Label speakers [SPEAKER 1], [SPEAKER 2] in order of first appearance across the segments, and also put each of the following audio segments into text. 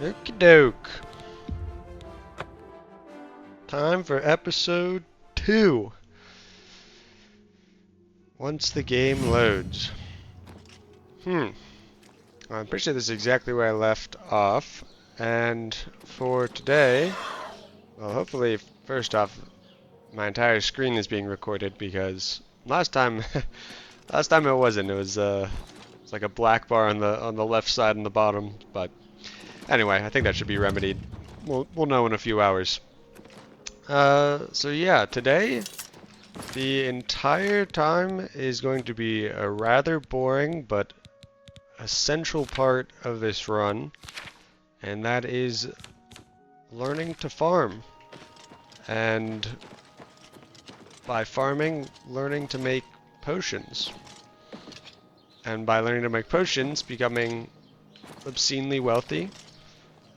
[SPEAKER 1] Okie doke. Time for episode 2. Once the game loads. I'm pretty sure this is exactly where I left off. And for today, well, hopefully, first off, my entire screen is being recorded because last time, last time it wasn't. It was it's like a black bar on the left side and the bottom. But anyway, I think that should be remedied. We'll know in a few hours. So yeah, today the entire time is going to be a rather boring but essential part of this run, and that is learning to farm. And by farming, learning to make potions. And by learning to make potions, becoming obscenely wealthy,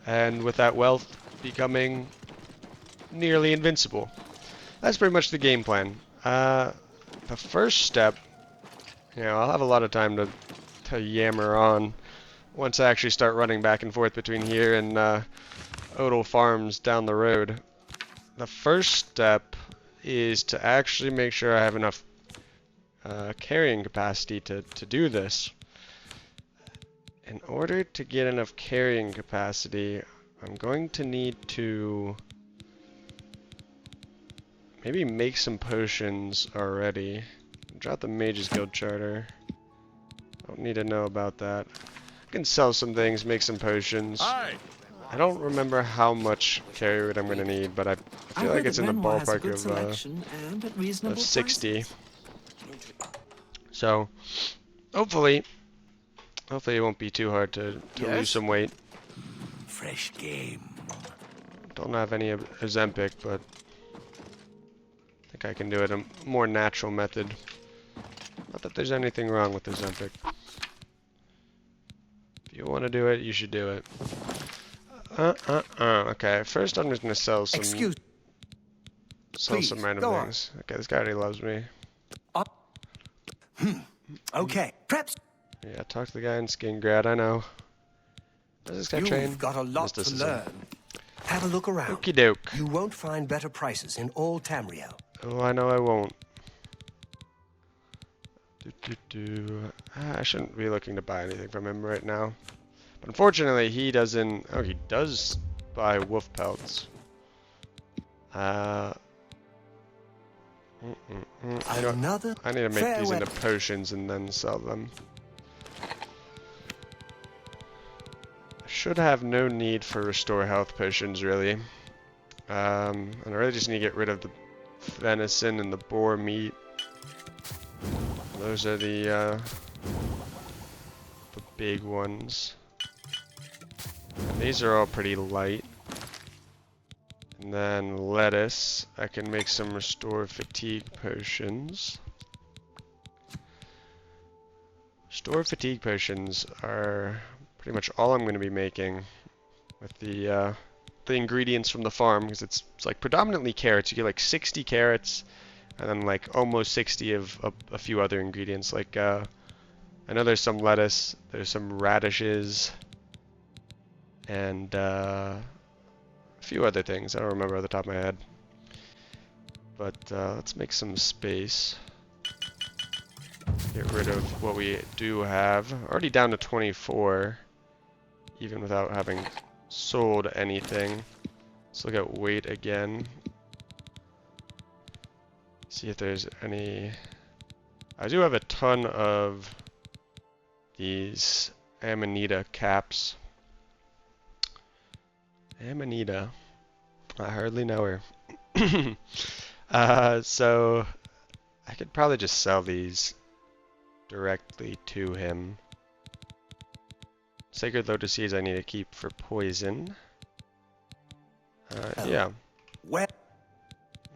[SPEAKER 1] and with that wealth, becoming nearly invincible. That's pretty much the game plan. The first step, I'll have a lot of time to yammer on once I actually start running back and forth between here and Odal Farms down the road. The first step is to actually make sure I have enough carrying capacity to do this. In order to get enough carrying capacity, I'm going to need to maybe make some potions already. Drop the Mage's Guild Charter. Don't need to know about that. I can sell some things, make some potions. I don't remember how much carry weight I'm going to need, but I feel like it's in the ballpark of 60. So, hopefully it won't be too hard to lose some weight.
[SPEAKER 2] Fresh game.
[SPEAKER 1] Don't have any Ozempic, but I think I can do it a more natural method. Not that there's anything wrong with Ozempic. If you want to do it, you should do it. Okay, first I'm just gonna sell some some random things. Okay, this guy already loves me.
[SPEAKER 2] Okay, preps.
[SPEAKER 1] Yeah, talk to the guy in Skingrad, I know. Does this guy train?
[SPEAKER 2] You've got a lot to learn. Have a look around.
[SPEAKER 1] Okie doke.
[SPEAKER 2] You won't find better prices in all Tamriel.
[SPEAKER 1] Oh, I know I won't. I shouldn't be looking to buy anything from him right now. But unfortunately, he doesn't... Oh, he does buy wolf pelts. I need to make these into potions and then sell them. I should have no need for restore health potions, really. And I really just need to get rid of the venison and the boar meat. Those are the big ones. And these are all pretty light. And then lettuce. I can make some restore fatigue potions. Restore fatigue potions are pretty much all I'm going to be making with the ingredients from the farm, because it's like predominantly carrots. You get like 60 carrots. And then like almost 60 of a few other ingredients. Like I know there's some lettuce, there's some radishes, and a few other things. I don't remember off the top of my head. But let's make some space. Get rid of what we do have. Already down to 24, even without having sold anything. Let's look at weight again. See if there's any... I do have a ton of these Amanita caps. Amanita. I hardly know her. So I could probably just sell these directly to him. Sacred Lotus Seeds I need to keep for poison. Yeah.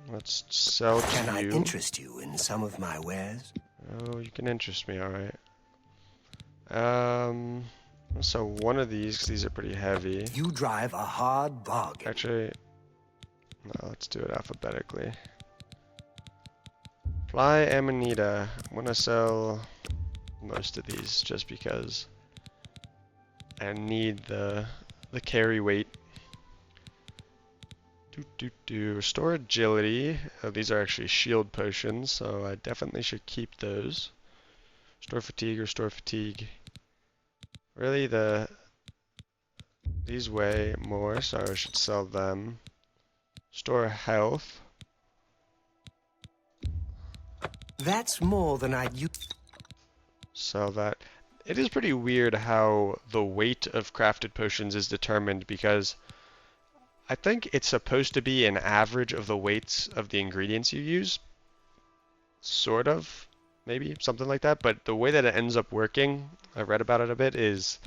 [SPEAKER 1] Let's sell to you.
[SPEAKER 2] Can I interest you in some of my wares?
[SPEAKER 1] Oh, you can interest me, alright. So one of these, because these are pretty heavy.
[SPEAKER 2] You drive a hard bargain.
[SPEAKER 1] Actually, no, let's do it alphabetically. Fly Amanita. I'm gonna sell most of these just because I need the the carry weight. Restore agility. Oh, these are actually shield potions, so I definitely should keep those. Restore fatigue, restore fatigue. Really, these weigh more, so I should sell them. Restore health.
[SPEAKER 2] That's more than I'd use.
[SPEAKER 1] Sell that. It is pretty weird how the weight of crafted potions is determined, because I think it's supposed to be an average of the weights of the ingredients you use. Sort of, maybe, something like that. But the way that it ends up working, I read about it a bit, is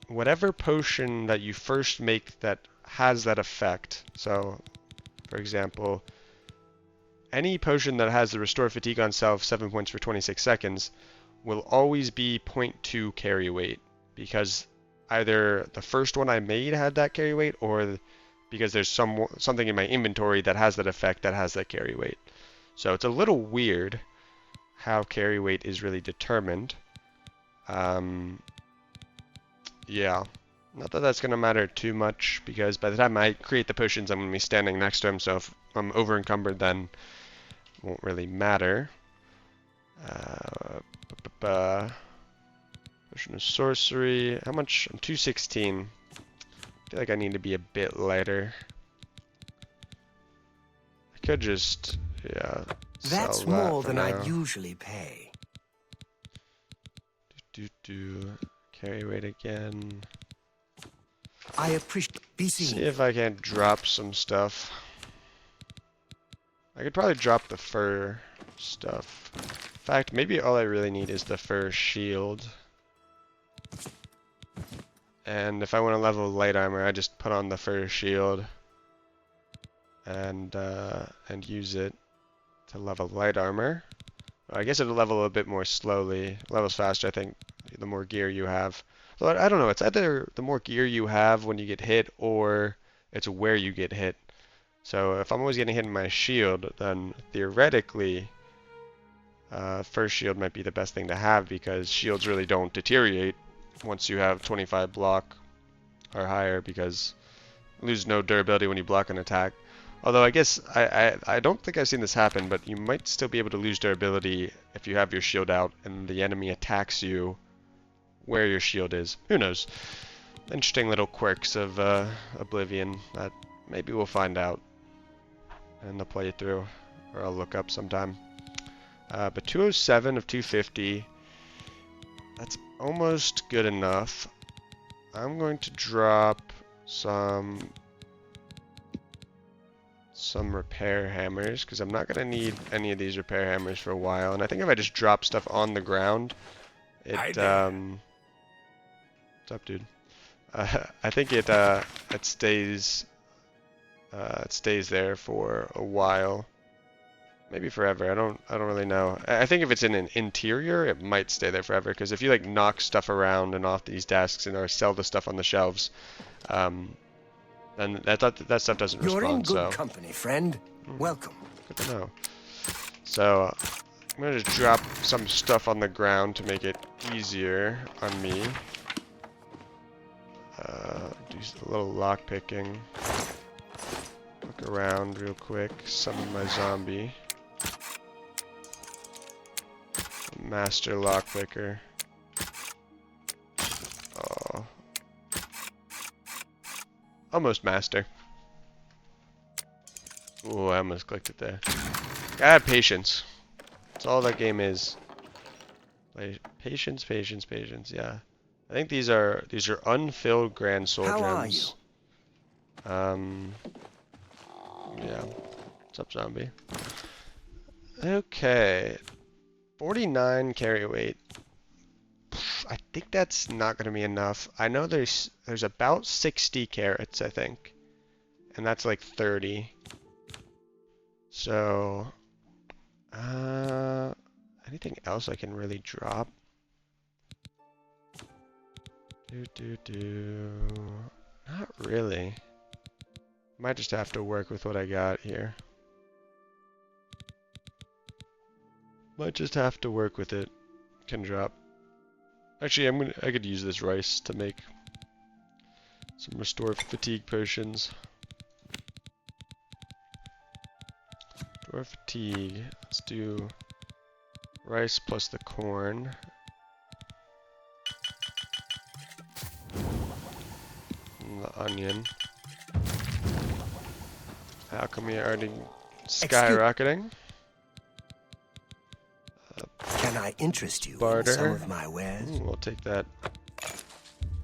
[SPEAKER 1] whatever potion that you first make that has that effect. So, for example, any potion that has the restore fatigue on self 7 points for 26 seconds will always be 0.2 carry weight, because either the first one I made had that carry weight, or because there's something in my inventory that has that effect that has that carry weight. So it's a little weird how carry weight is really determined. Yeah, not that that's going to matter too much, because by the time I create the potions, I'm going to be standing next to him, so if I'm over encumbered, then it won't really matter. Potion of sorcery. How much? I'm 216. I feel like I need to be a bit lighter. I could just, yeah,
[SPEAKER 2] That's
[SPEAKER 1] sell that
[SPEAKER 2] more
[SPEAKER 1] for
[SPEAKER 2] than
[SPEAKER 1] now.
[SPEAKER 2] I'd usually pay.
[SPEAKER 1] Carry weight again.
[SPEAKER 2] I appreciate. Be seen.
[SPEAKER 1] See if I can't drop some stuff. I could probably drop the fur stuff. In fact, maybe all I really need is the fur shield. And if I want to level light armor, I just put on the fur shield and use it to level light armor. I guess it'll level a bit more slowly. It levels faster, I think, the more gear you have. But I don't know, it's either the more gear you have when you get hit, or it's where you get hit. So if I'm always getting hit in my shield, then theoretically, first shield might be the best thing to have, because shields really don't deteriorate once you have 25 block or higher, because you lose no durability when you block an attack. Although I guess I don't think I've seen this happen, but you might still be able to lose durability if you have your shield out and the enemy attacks you where your shield is. Who knows? Interesting little quirks of Oblivion that maybe we'll find out in the playthrough, or I'll look up sometime. But 207 of 250, that's almost good enough. I'm going to drop some repair hammers, because I'm not going to need any of these repair hammers for a while. And I think if I just drop stuff on the ground, it what's up, dude? I think it stays there for a while, maybe forever. I don't really know. I think if it's in an interior, it might stay there forever, because if you like knock stuff around and off these desks and or sell the stuff on the shelves, then that stuff doesn't respond.
[SPEAKER 2] You're in good company, friend. Welcome.
[SPEAKER 1] Good to know. So I'm gonna just drop some stuff on the ground to make it easier on me. Do a little lock picking. Look around real quick. Summon my zombie. Master lockpicker. Oh. Almost master. Ooh, I almost clicked it there. Gotta have patience. That's all that game is. Patience, patience, patience. Yeah. I think these are unfilled grand soul gems.
[SPEAKER 2] How are you?
[SPEAKER 1] Yeah. What's up, zombie? Okay. 49 carry weight. I think that's not going to be enough. I know there's about 60 carrots, I think. And that's like 30. So, anything else I can really drop? Not really. Might just have to work with what I got here. Might just have to work with it. Can drop Actually, I could use this rice to make some restore fatigue potions. Restore fatigue. Let's do rice plus the corn. And the onion. Alchemy already skyrocketing.
[SPEAKER 2] Can I interest you in
[SPEAKER 1] Barter.
[SPEAKER 2] some of my wares?
[SPEAKER 1] We'll take that.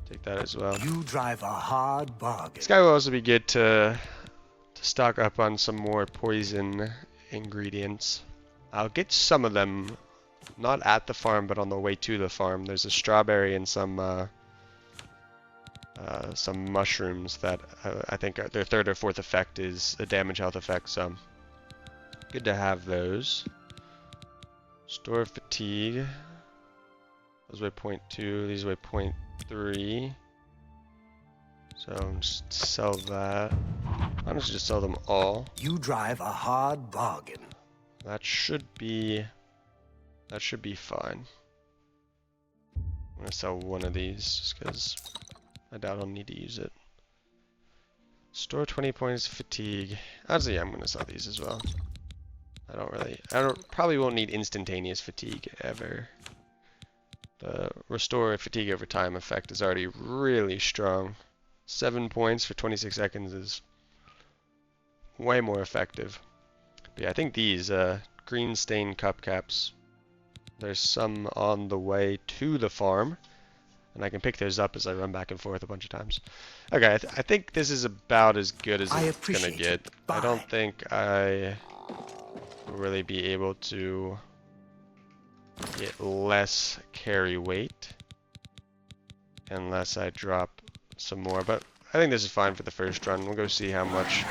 [SPEAKER 1] Take that as well.
[SPEAKER 2] You drive a hard bargain.
[SPEAKER 1] This guy will also be good to stock up on some more poison ingredients. I'll get some of them, not at the farm, but on the way to the farm. There's a strawberry and some mushrooms that I think their third or fourth effect is a damage health effect, so good to have those. Store fatigue. Those weigh 0.2, these weigh 0.3. So just sell that. Honestly, just sell them all.
[SPEAKER 2] You drive a hard bargain.
[SPEAKER 1] That should be fine. I'm gonna sell one of these just because I doubt I'll need to use it. Store 20 points of fatigue. Honestly, yeah, I'm gonna sell these as well. Probably won't need instantaneous fatigue ever. The restore fatigue over time effect is already really strong. 7 points for 26 seconds is way more effective. But yeah, I think these green stain cup caps, there's some on the way to the farm, and I can pick those up as I run back and forth a bunch of times. Okay, I think this is about as good as it's gonna get. I don't think I will really be able to get less carry weight unless I drop some more, but I think this is fine for the first run. We'll go see how much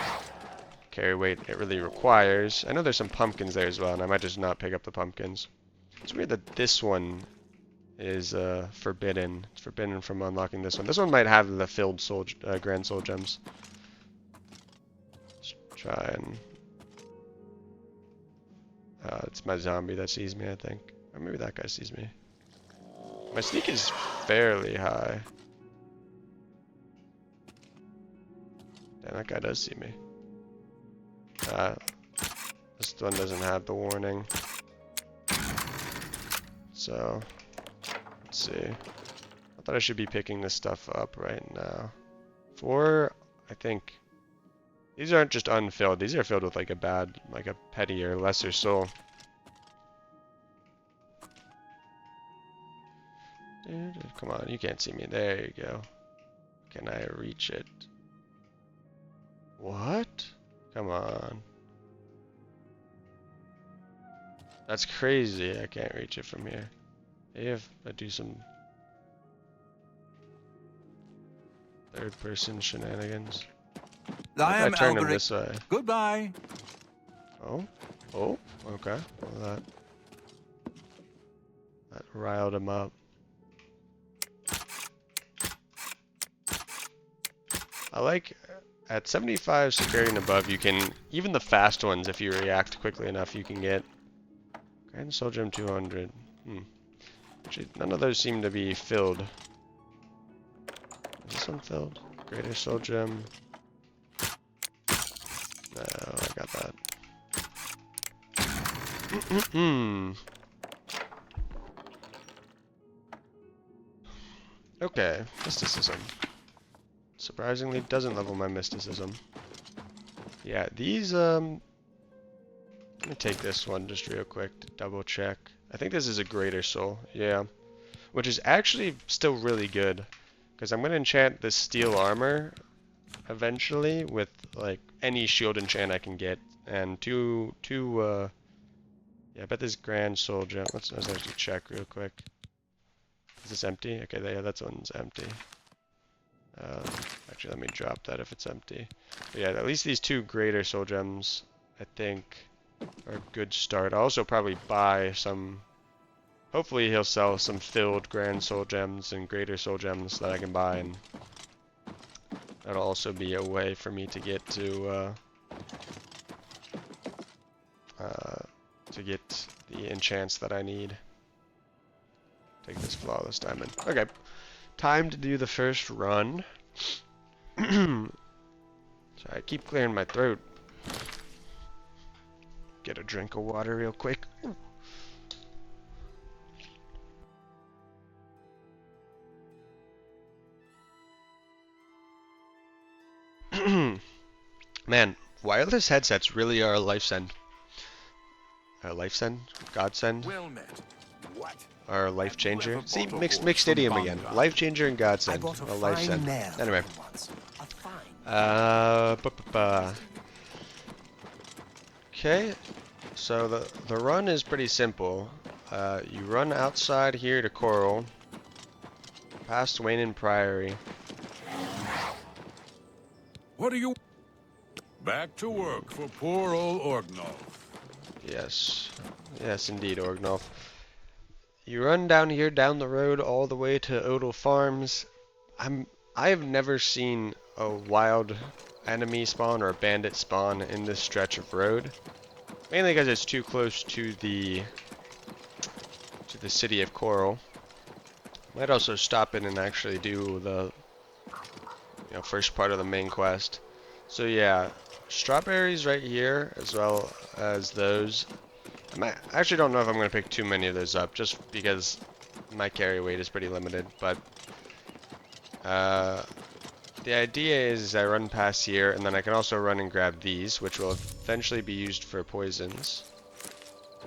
[SPEAKER 1] carry weight it really requires. I know there's some pumpkins there as well, and I might just not pick up the pumpkins. It's weird that this one is forbidden. It's forbidden from unlocking this one. This one might have the filled soul, grand soul gems. Let's try and it's my zombie that sees me, I think. Or maybe that guy sees me. My sneak is fairly high. Damn, that guy does see me. This one doesn't have the warning. So, let's see. I thought I should be picking this stuff up right now. I think, these aren't just unfilled. These are filled with like a petty or lesser soul. Come on, you can't see me. There you go. Can I reach it? What? Come on. That's crazy. I can't reach it from here. Maybe if I do some third-person shenanigans.
[SPEAKER 3] I am
[SPEAKER 1] turn him this way.
[SPEAKER 3] Goodbye.
[SPEAKER 1] Oh, okay. Well, that riled him up. I like at 75 security and above, you can, even the fast ones, if you react quickly enough, you can get Grand Soul Gem 200. Actually, none of those seem to be filled. Is this one filled? Greater Soul Gem. No, I got that. Okay, mysticism. Surprisingly doesn't level my mysticism. Yeah, these, let me take this one just real quick to double check. I think this is a greater soul, yeah. Which is actually still really good. Because I'm going to enchant this steel armor eventually with like any shield enchant I can get. And yeah, I bet this grand soul gem, let's actually check real quick. Is this empty? Okay, yeah, that one's empty. Actually, let me drop that if it's empty. But yeah, at least these two greater soul gems, I think, are a good start. I'll also probably buy some. Hopefully, he'll sell some filled grand soul gems and greater soul gems that I can buy, and that'll also be a way for me to get to get the enchants that I need take this flawless diamond. Okay, time to do the first run. Sorry, I keep clearing my throat. Get a drink of water real quick. Man, wireless headsets really are a lifesend. A lifesend? Godsend?
[SPEAKER 2] Well met. What?
[SPEAKER 1] Or a life
[SPEAKER 2] Have you
[SPEAKER 1] changer?
[SPEAKER 2] ever
[SPEAKER 1] See,
[SPEAKER 2] bought a
[SPEAKER 1] mixed
[SPEAKER 2] horse from
[SPEAKER 1] idiom again.
[SPEAKER 2] Baumgarten?
[SPEAKER 1] Life changer and
[SPEAKER 2] I
[SPEAKER 1] godsend.
[SPEAKER 2] bought a
[SPEAKER 1] A life
[SPEAKER 2] fine
[SPEAKER 1] send.
[SPEAKER 2] mare
[SPEAKER 1] Anyway.
[SPEAKER 2] from once. A fine.
[SPEAKER 1] Okay, so the run is pretty simple. You run outside here to Coral, past Wayne and Priory.
[SPEAKER 3] What are you... Back to work for poor old Orgnolf.
[SPEAKER 1] Yes, yes indeed, Orgnolf. You run down here, down the road, all the way to Odal Farms. I have never seen a wild enemy spawn or a bandit spawn in this stretch of road. Mainly because it's too close to the city of Coral. Might also stop in and actually do the first part of the main quest. So yeah, strawberries right here as well as those. I actually don't know if I'm going to pick too many of those up just because my carry weight is pretty limited, but the idea is I run past here and then I can also run and grab these, which will eventually be used for poisons.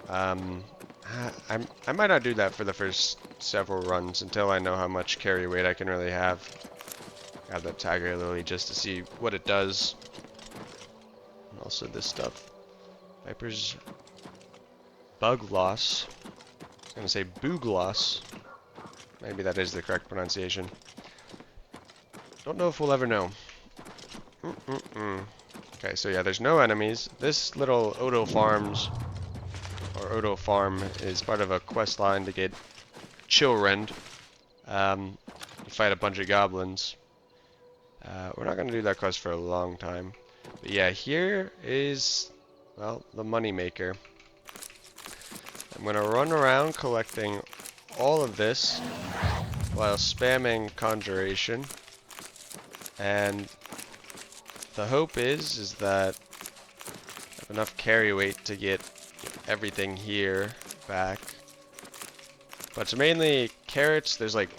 [SPEAKER 1] I might not do that for the first several runs until I know how much carry weight I can really have. Grab that Tiger Lily just to see what it does. And also this stuff. Viper's Bug Loss. I was gonna say Boog Loss. Maybe that is the correct pronunciation. Don't know if we'll ever know. Okay, so yeah, there's no enemies. This little Odo Farms, or Odo Farm, is part of a quest line to get Chillrend. You fight a bunch of goblins. We're not going to do that quest for a long time. But yeah, here is, well, the money maker. I'm going to run around collecting all of this while spamming Conjuration. And the hope is that I have enough carry weight to get everything here back. But it's mainly carrots. There's like,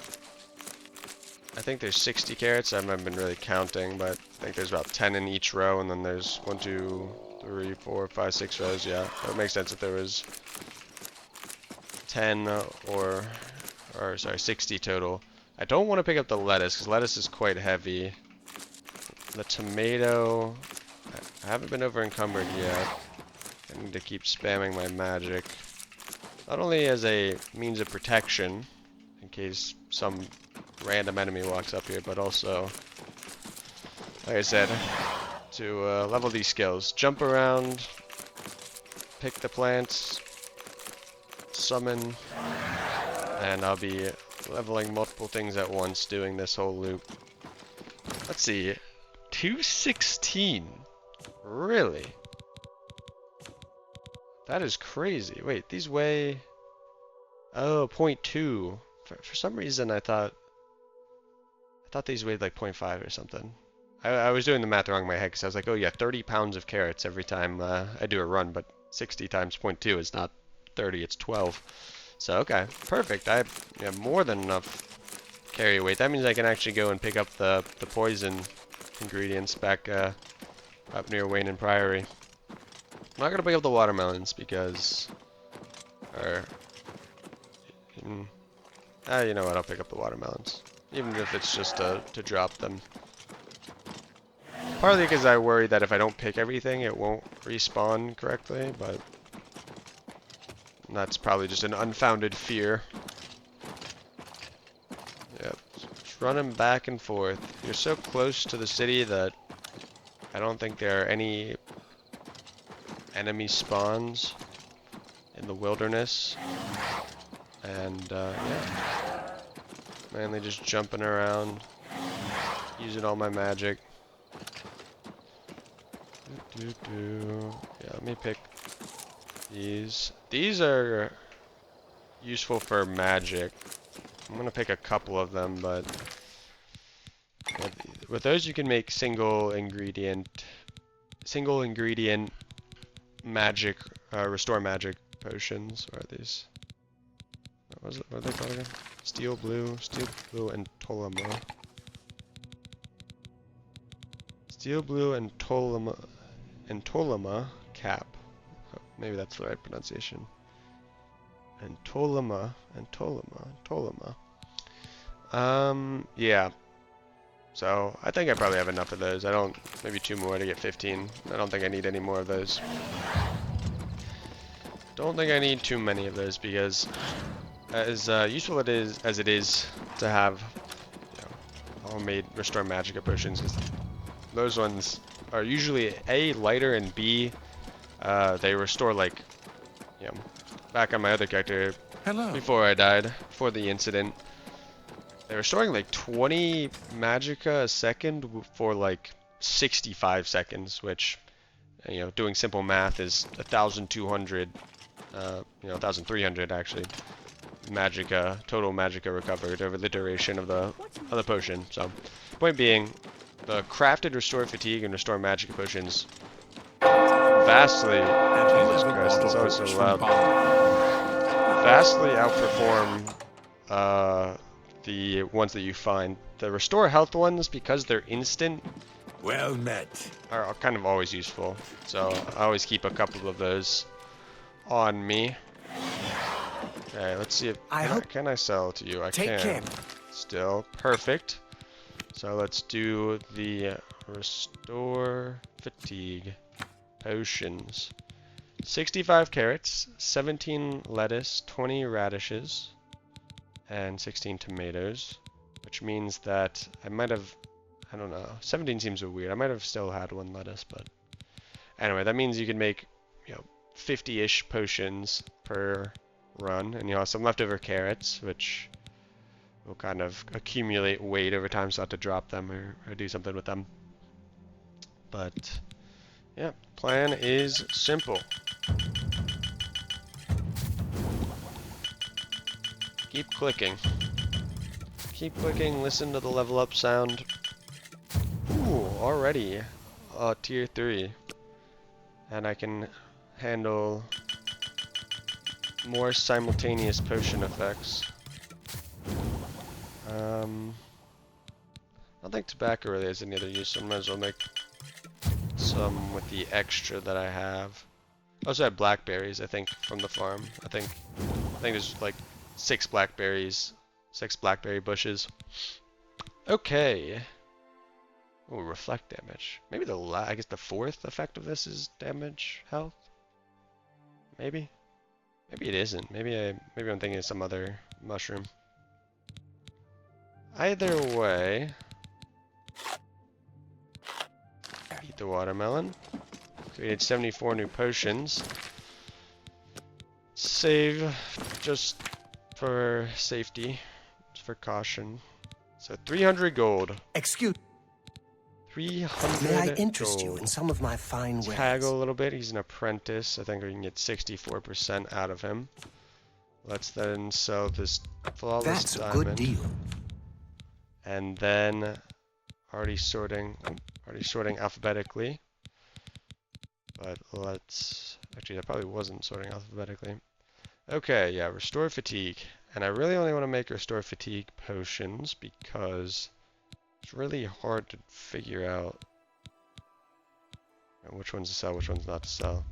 [SPEAKER 1] I think there's 60 carrots. I haven't been really counting, but I think there's about 10 in each row, and then there's 1, 2, 3, 4, 5, 6 rows. Yeah, that would make sense if there was 10 or sorry, 60 total. I don't want to pick up the lettuce because lettuce is quite heavy. The tomato, I haven't been over encumbered yet. I need to keep spamming my magic. Not only as a means of protection, in case some random enemy walks up here, but also, like I said, to level these skills. Jump around, pick the plants, summon, and I'll be leveling multiple things at once doing this whole loop. Let's see, 216? Really? That is crazy. Wait, these weigh... Oh, 0.2. For some reason I thought these weighed like 0.5 or something. I was doing the math wrong in my head because I was like, oh yeah, 30 pounds of carrots every time I do a run, but 60 times 0.2 is not 30, it's 12. So okay, perfect. I have more than enough carry weight. That means I can actually go and pick up the poison ingredients back up near Wayne and Priory. I'm not going to pick up the watermelons because... you know what, I'll pick up the watermelons. Even if it's just to drop them. Partly because I worry that if I don't pick everything, it won't respawn correctly, but... that's probably just an unfounded fear. Yep, just running back and forth. You're so close to the city that I don't think there are any enemy spawns in the wilderness. And yeah, mainly just jumping around, using all my magic. Yeah, let me pick these. These are useful for magic. I'm gonna pick a couple of them, but with those you can make single ingredient magic, restore magic potions. What are these? What are they called again? Steel blue, and Tolema. Steel blue and Tolema cap. Oh, maybe that's the right pronunciation. And Tolema. Yeah. So I think I probably have enough of those. Maybe 2 more to get 15. I don't think I need any more of those. Don't think I need too many of those because as useful as it is to have, homemade restore magicka potions, because those ones are usually A, lighter, and B, they restore like, back on my other character,
[SPEAKER 3] Hello.
[SPEAKER 1] before I died, before the incident, they were storing like 20 magicka a second for like 65 seconds, which, doing simple math is 1,200, 1,300 actually, total magicka recovered over the duration of the potion. So, point being, the crafted restore fatigue and restore magicka potions vastly, Jesus Christ, it's always so loud, vastly outperform the ones that you find. The restore health ones, because they're instant,
[SPEAKER 2] Well met.
[SPEAKER 1] are kind of always useful. So I always keep a couple of those on me. Okay, let's see if can I sell to you? I
[SPEAKER 2] Take
[SPEAKER 1] can.
[SPEAKER 2] care.
[SPEAKER 1] Still perfect. So let's do the restore fatigue potions. 65 carrots, 17 lettuce, 20 radishes, and 16 tomatoes, which means that I might have, I don't know, 17 seems weird. I might have still had 1 lettuce, but anyway, that means you can make, 50-ish potions per run, and you'll have some leftover carrots, which will kind of accumulate weight over time, so I have to drop them or do something with them. But yeah, plan is simple. Keep clicking. Keep clicking, listen to the level up sound. Ooh, already tier 3. And I can handle more simultaneous potion effects. I don't think tobacco really has any other use, so I might as well make some with the extra that I have. I also have blackberries, I think, from the farm. I think there's like 6 blackberry bushes. Okay. Oh, reflect damage. Maybe I guess the 4th effect of this is damage health. Maybe. Maybe it isn't. Maybe I'm thinking of some other mushroom. Either way, eat the watermelon. Created 74 new potions. Save just for safety, just for caution. So 300 gold.
[SPEAKER 2] Excuse.
[SPEAKER 1] 300
[SPEAKER 2] May I interest
[SPEAKER 1] gold.
[SPEAKER 2] you in some of my fine wares?
[SPEAKER 1] Haggle a little bit. He's an apprentice. I think we can get 64% out of him. Let's then sell this flawless
[SPEAKER 2] That's
[SPEAKER 1] diamond.
[SPEAKER 2] a good deal.
[SPEAKER 1] And then already sorting alphabetically. But let's actually, that probably wasn't sorting alphabetically. Okay, yeah, restore fatigue. And I really only want to make restore fatigue potions because it's really hard to figure out which ones to sell, which ones not to sell.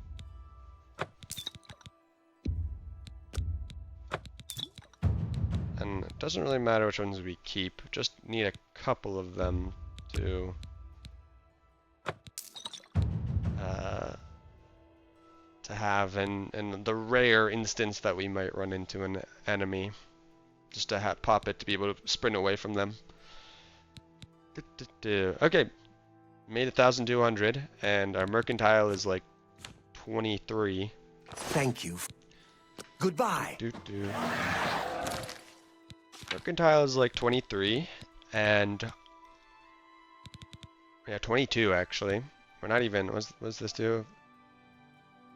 [SPEAKER 1] And it doesn't really matter which ones we keep, just need a couple of them to have in the rare instance that we might run into an enemy, just to pop it to be able to sprint away from them. Okay, made 1,200, and our mercantile is like 23.
[SPEAKER 2] Thank you. Goodbye.
[SPEAKER 1] Mercantile is like 23, and yeah, 22 actually. We're not even. What's this do?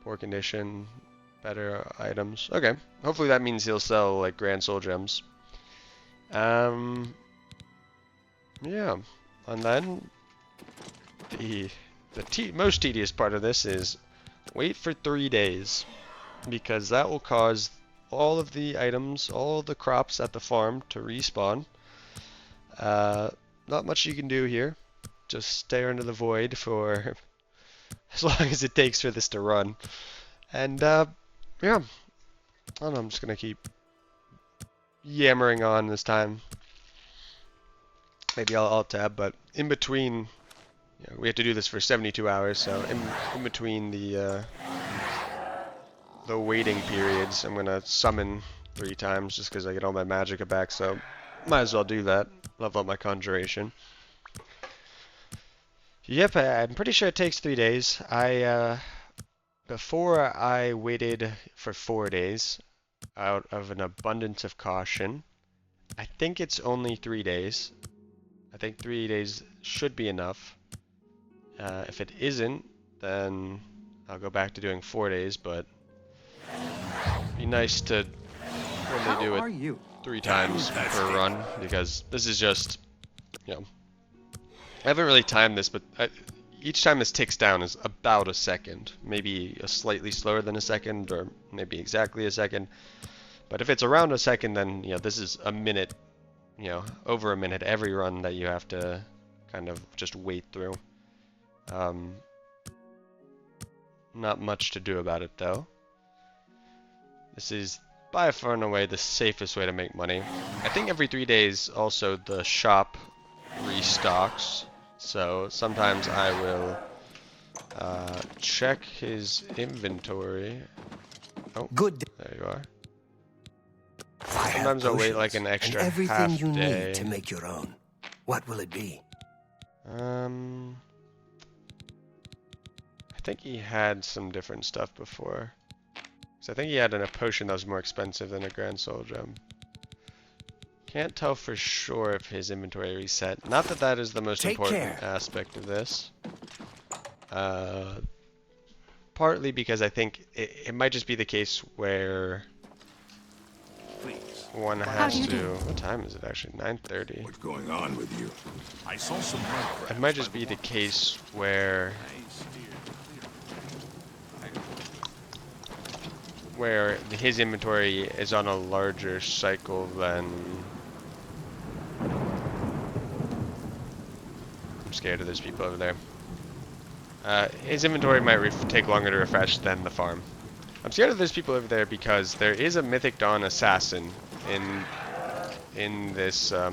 [SPEAKER 1] Poor condition, better items. Okay, hopefully that means he'll sell like grand soul gems. Um, yeah, and then the most tedious part of this is wait for 3 days, because that will cause all of the items, all of the crops at the farm to respawn. Not much you can do here. Just stare into the void for as long as it takes for this to run. And yeah, I don't know, I'm just gonna keep yammering on this time. Maybe I'll alt tab, but in between, we have to do this for 72 hours, so in between the waiting periods, I'm gonna summon 3 times just because I get all my magicka back, so might as well do that. Level up my conjuration. Yep, I'm pretty sure it takes 3 days. Before I waited for 4 days out of an abundance of caution. I think it's only 3 days. I think 3 days should be enough. If it isn't, then I'll go back to doing 4 days, but it'd be nice to only do it 3 times per run, because this is just, I haven't really timed this, but each time this ticks down is about a second. Maybe a slightly slower than a second, or maybe exactly a second. But if it's around a second, then this is a minute, over a minute every run that you have to kind of just wait through. Not much to do about it though. This is by far and away the safest way to make money. I think every 3 days also the shop restocks, so sometimes I will check his inventory. Oh,
[SPEAKER 2] Good.
[SPEAKER 1] there you are.
[SPEAKER 2] I
[SPEAKER 1] Sometimes I'll wait like an extra
[SPEAKER 2] and everything
[SPEAKER 1] half
[SPEAKER 2] you
[SPEAKER 1] day.
[SPEAKER 2] need to make your own. What will it be?
[SPEAKER 1] I think he had some different stuff before. So I think he had a potion that was more expensive than a Grand Soul Gem. Can't tell for sure if his inventory reset. Not that that is the most important aspect of this. Partly because I think it might just be the case where one has to. What time is it actually? 9:30.
[SPEAKER 3] What's going on with you? I saw some mud.
[SPEAKER 1] It might just be the case where his inventory is on a larger cycle than. I'm scared of those people over there. His inventory might take longer to refresh than the farm. I'm scared of those people over there because there is a Mythic Dawn assassin in this. I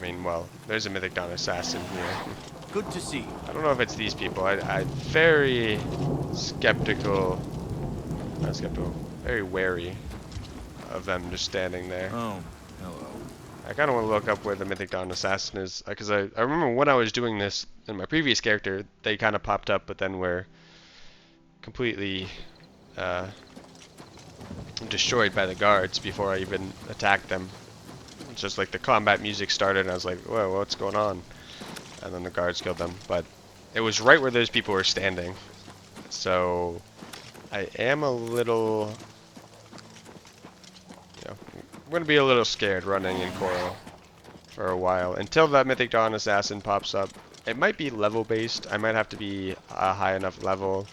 [SPEAKER 1] mean, well, there's a Mythic Dawn assassin here.
[SPEAKER 2] Good to see.
[SPEAKER 1] I don't know if it's these people. I'm very skeptical. Not skeptical. Very wary of them just standing there.
[SPEAKER 3] Oh, hello.
[SPEAKER 1] I kind of want to look up where the Mythic Dawn assassin is, because I remember when I was doing this in my previous character, they kind of popped up, but then were completely destroyed by the guards before I even attacked them. It's just like the combat music started, and I was like, whoa, what's going on? And then the guards killed them, but it was right where those people were standing. So I am a little, I'm going to be a little scared running in Coral for a while until that Mythic Dawn assassin pops up. It might be level based. I might have to be a high enough level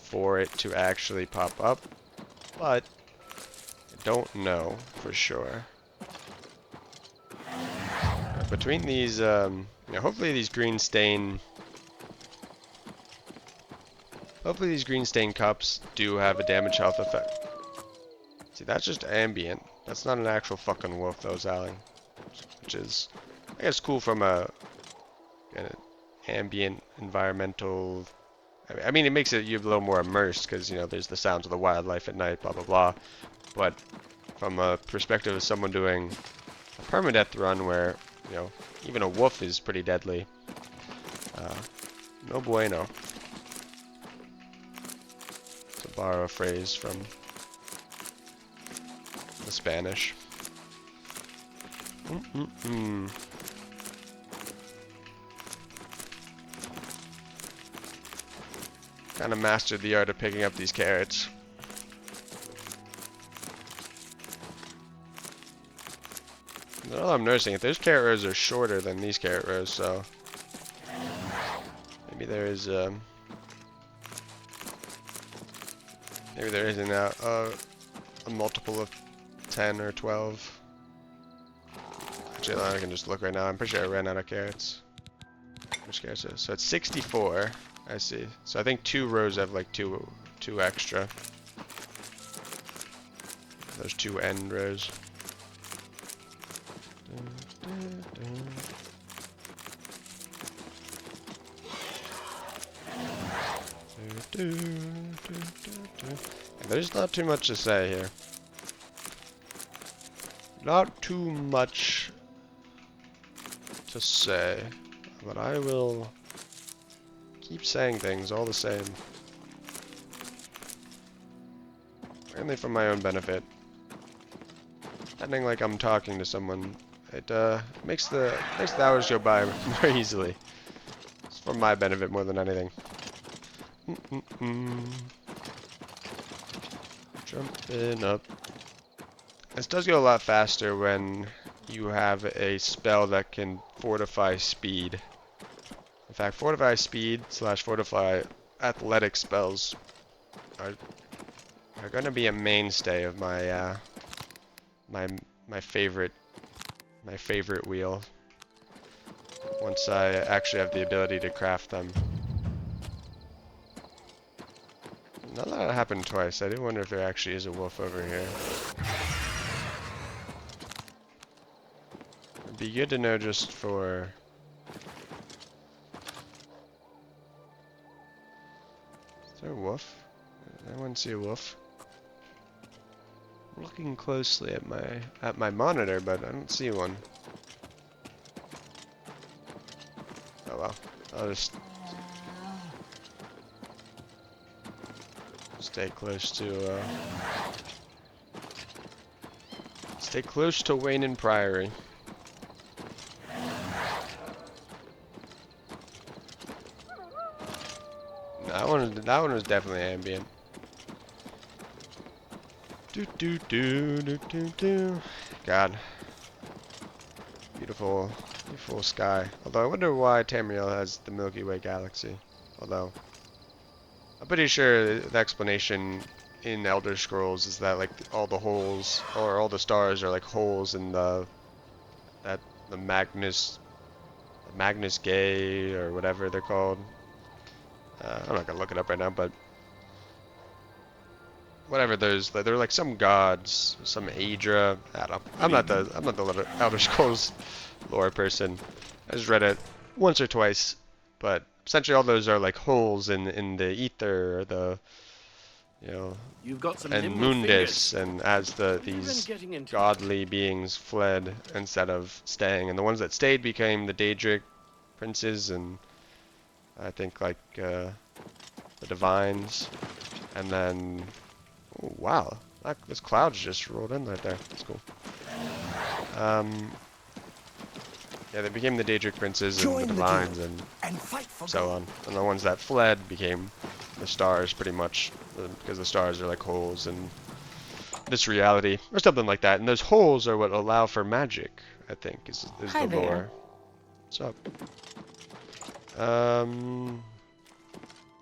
[SPEAKER 1] for it to actually pop up, but I don't know for sure. Between these, hopefully these green stain cups do have a damage health effect. See, that's just ambient. That's not an actual fucking wolf though, Sally. Which is, I guess, cool from an ambient environmental. I mean, it makes it you a little more immersed because there's the sounds of the wildlife at night, blah blah blah. But from a perspective of someone doing a permadeath run where even a wolf is pretty deadly, no bueno. To borrow a phrase from the Spanish. Kind of mastered the art of picking up these carrots. All I'm noticing is those carrot rows are shorter than these carrot rows, so maybe there is maybe there is a multiple of 10 or 12. Actually, I can just look right now. I'm pretty sure I ran out of carrots. Which carrots is? So it's 64. I see. So I think 2 rows have like two extra. Those 2 end rows. There's not too much to say here. Not too much to say, but I will keep saying things all the same. Mainly for my own benefit. Pretending like I'm talking to someone, it makes the hours go by more easily. It's for my benefit more than anything. Jumping up. This does go a lot faster when you have a spell that can fortify speed. In fact, fortify speed / fortify athletic spells are going to be a mainstay of my my favorite wheel. Once I actually have the ability to craft them. Now that it happened twice, I do wonder if there actually is a wolf over here. It'd be good to know just for... Is there a wolf? I wouldn't see a wolf. I'm looking closely at my monitor, but I don't see one. Oh well. I'll just stay close to Wayne and Priory. That one was definitely ambient. God. Beautiful sky. Although I wonder why Tamriel has the Milky Way galaxy. Although I'm pretty sure the explanation in Elder Scrolls is that like all the holes or all the stars are like holes in the Magnus Gay or whatever they're called. I'm not gonna look it up right now, but whatever they're like some gods, some Aedra. I don't. I'm not the Elder Scrolls lore person. I just read it once or twice, but essentially all those are like holes in the ether or the
[SPEAKER 2] You've got some
[SPEAKER 1] and
[SPEAKER 2] nimble
[SPEAKER 1] Mundus,
[SPEAKER 2] fingers.
[SPEAKER 1] and as these
[SPEAKER 2] Getting into
[SPEAKER 1] godly beings fled instead of staying, and the ones that stayed became the Daedric princes, and I think like the divines, and then oh, wow, this cloud's just rolled in right there. That's cool. Yeah, they became the Daedric princes and the divines and
[SPEAKER 2] fight for
[SPEAKER 1] so on, and the ones that fled became the stars, pretty much, because the stars are like holes in this reality, or something like that. And those holes are what allow for magic, I think, is
[SPEAKER 4] Hi
[SPEAKER 1] the lore. What's up?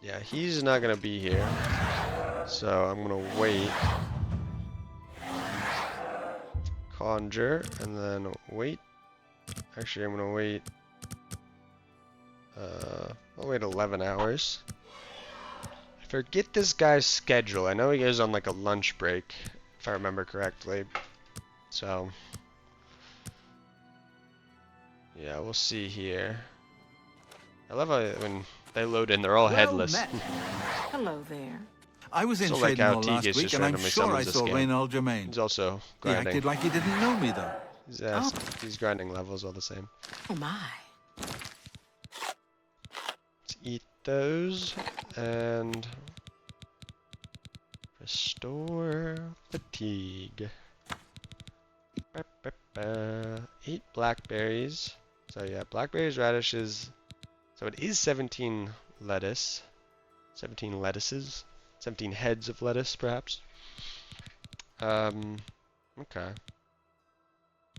[SPEAKER 1] Yeah, he's not gonna be here, so I'm gonna wait. Conjure, and then wait. Actually, I'm gonna wait. I'll wait 11 hours. I forget this guy's schedule. I know he goes on like a lunch break, if I remember correctly. So, yeah, we'll see here. I love how when they load in, they're all headless.
[SPEAKER 4] Hello there.
[SPEAKER 5] I was in
[SPEAKER 1] So like how
[SPEAKER 5] Shadenhall last
[SPEAKER 1] Tegus
[SPEAKER 5] week,
[SPEAKER 1] just
[SPEAKER 5] and I'm
[SPEAKER 1] randomly
[SPEAKER 5] sure I
[SPEAKER 1] summons a
[SPEAKER 5] saw
[SPEAKER 1] scam.
[SPEAKER 5] Reynald Germain.
[SPEAKER 1] He's also
[SPEAKER 5] He acted
[SPEAKER 1] grinding.
[SPEAKER 5] like he didn't know me, though.
[SPEAKER 1] He's grinding levels all the same.
[SPEAKER 4] Oh my.
[SPEAKER 1] Let's eat those and restore fatigue. 8 blackberries. So yeah, blackberries, radishes. So it is 17 lettuce. 17 lettuces. 17 heads of lettuce, perhaps. Okay.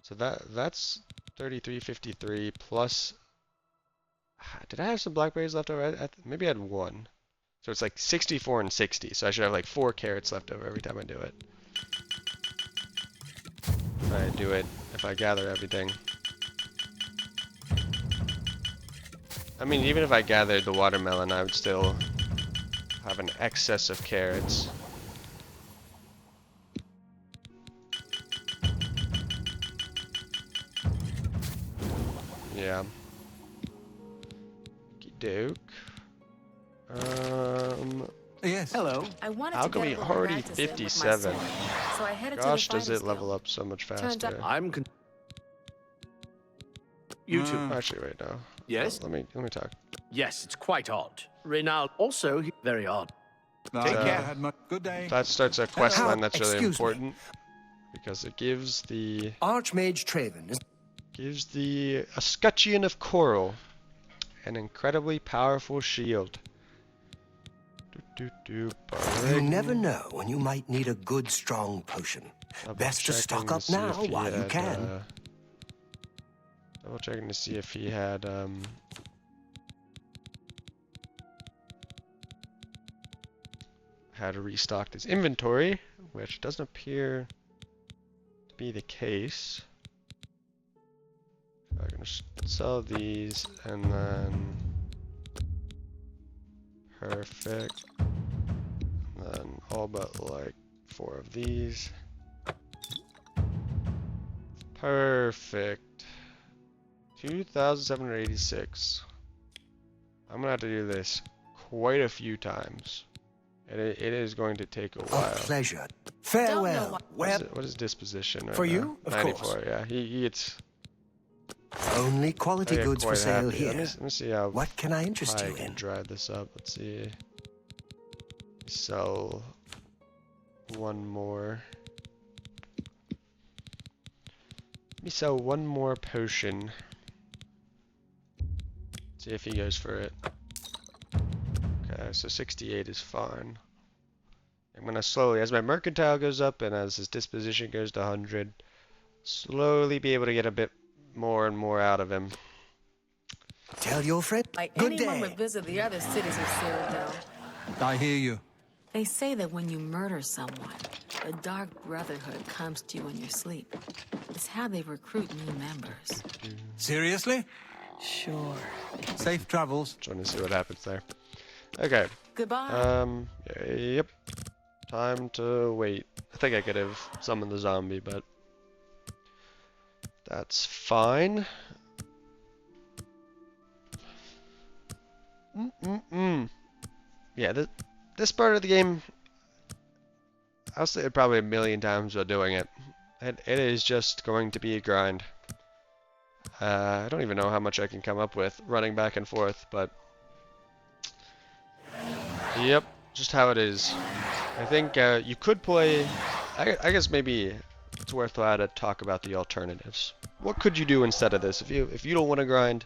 [SPEAKER 1] So that's 33.53 plus. Did I have some blackberries left over? Maybe I had one. So it's like 64 and 60. So I should have like 4 carrots left over every time I do it. If I gather everything. I mean, even if I gathered the watermelon, I would still have an excess of carrots. Yeah. Okey-doke.
[SPEAKER 5] Yes.
[SPEAKER 2] Hello.
[SPEAKER 4] I wanted
[SPEAKER 1] How
[SPEAKER 4] to
[SPEAKER 1] come
[SPEAKER 4] get
[SPEAKER 1] we
[SPEAKER 4] a little
[SPEAKER 1] already
[SPEAKER 4] practice in with my
[SPEAKER 1] 57?
[SPEAKER 4] sword, so I headed
[SPEAKER 1] Gosh,
[SPEAKER 4] to the
[SPEAKER 1] does it
[SPEAKER 4] fighter's
[SPEAKER 1] level
[SPEAKER 4] guild.
[SPEAKER 1] up so much
[SPEAKER 4] Turns out
[SPEAKER 1] faster.
[SPEAKER 2] You too.
[SPEAKER 1] Actually, wait, no.
[SPEAKER 2] Yes?
[SPEAKER 1] Let me talk.
[SPEAKER 2] Yes, it's quite odd. Reynald also very odd.
[SPEAKER 5] Take
[SPEAKER 1] care.
[SPEAKER 5] Had my good day.
[SPEAKER 1] That starts a quest
[SPEAKER 6] How-
[SPEAKER 1] line that's really
[SPEAKER 6] excuse me.
[SPEAKER 1] important because it gives the
[SPEAKER 6] Archmage Traven is
[SPEAKER 1] escutcheon of coral, an incredibly powerful shield.
[SPEAKER 6] You
[SPEAKER 1] Barring-
[SPEAKER 6] never know when you might need a good, strong potion. Best to
[SPEAKER 1] Double-checking
[SPEAKER 6] stock
[SPEAKER 1] to
[SPEAKER 6] up
[SPEAKER 1] see
[SPEAKER 6] now
[SPEAKER 1] if he
[SPEAKER 6] while you
[SPEAKER 1] had,
[SPEAKER 6] can.
[SPEAKER 1] Double checking to see if he had restocked his inventory, which doesn't appear to be the case. I'm gonna sell these and then perfect. And then all but like 4 of these. Perfect. 2,786. I'm gonna have to do this quite a few times. It is going to take a
[SPEAKER 6] A
[SPEAKER 1] while.
[SPEAKER 6] pleasure.
[SPEAKER 4] Don't know
[SPEAKER 6] Farewell.
[SPEAKER 1] What is disposition right
[SPEAKER 6] For
[SPEAKER 1] now?
[SPEAKER 6] you, of
[SPEAKER 1] 94,
[SPEAKER 6] course.
[SPEAKER 1] yeah. He gets
[SPEAKER 6] Only quality
[SPEAKER 1] I get
[SPEAKER 6] goods for
[SPEAKER 1] quite
[SPEAKER 6] sale
[SPEAKER 1] happy.
[SPEAKER 6] here.
[SPEAKER 1] Let me see how
[SPEAKER 6] What can I interest
[SPEAKER 1] high I
[SPEAKER 6] you
[SPEAKER 1] can
[SPEAKER 6] in?
[SPEAKER 1] drive this up. Let's see. Sell one more. Let me sell one more potion. See if he goes for it. Okay, so 68 is fine. I'm gonna slowly, as my mercantile goes up and as his disposition goes to 100, slowly be able to get a bit more and more out of him.
[SPEAKER 6] Tell your friend.
[SPEAKER 4] Like
[SPEAKER 6] Good
[SPEAKER 4] anyone
[SPEAKER 6] day.
[SPEAKER 4] would visit the other cities of Cyrodiil.
[SPEAKER 5] I hear you.
[SPEAKER 4] They say that when you murder someone, the Dark Brotherhood comes to you in your sleep. It's how they recruit new members.
[SPEAKER 5] Seriously?
[SPEAKER 4] Sure.
[SPEAKER 5] Safe travels.
[SPEAKER 1] Trying to see what happens there. Okay.
[SPEAKER 4] Goodbye.
[SPEAKER 1] Yep. Time to wait. I think I could have summoned the zombie, but that's fine. Yeah, this part of the game, I'll say it probably a million times while doing it. It is just going to be a grind. I don't even know how much I can come up with running back and forth, but yep, just how it is. I think you could play. I guess maybe it's worthwhile to talk about the alternatives. What could you do instead of this if you don't want to grind,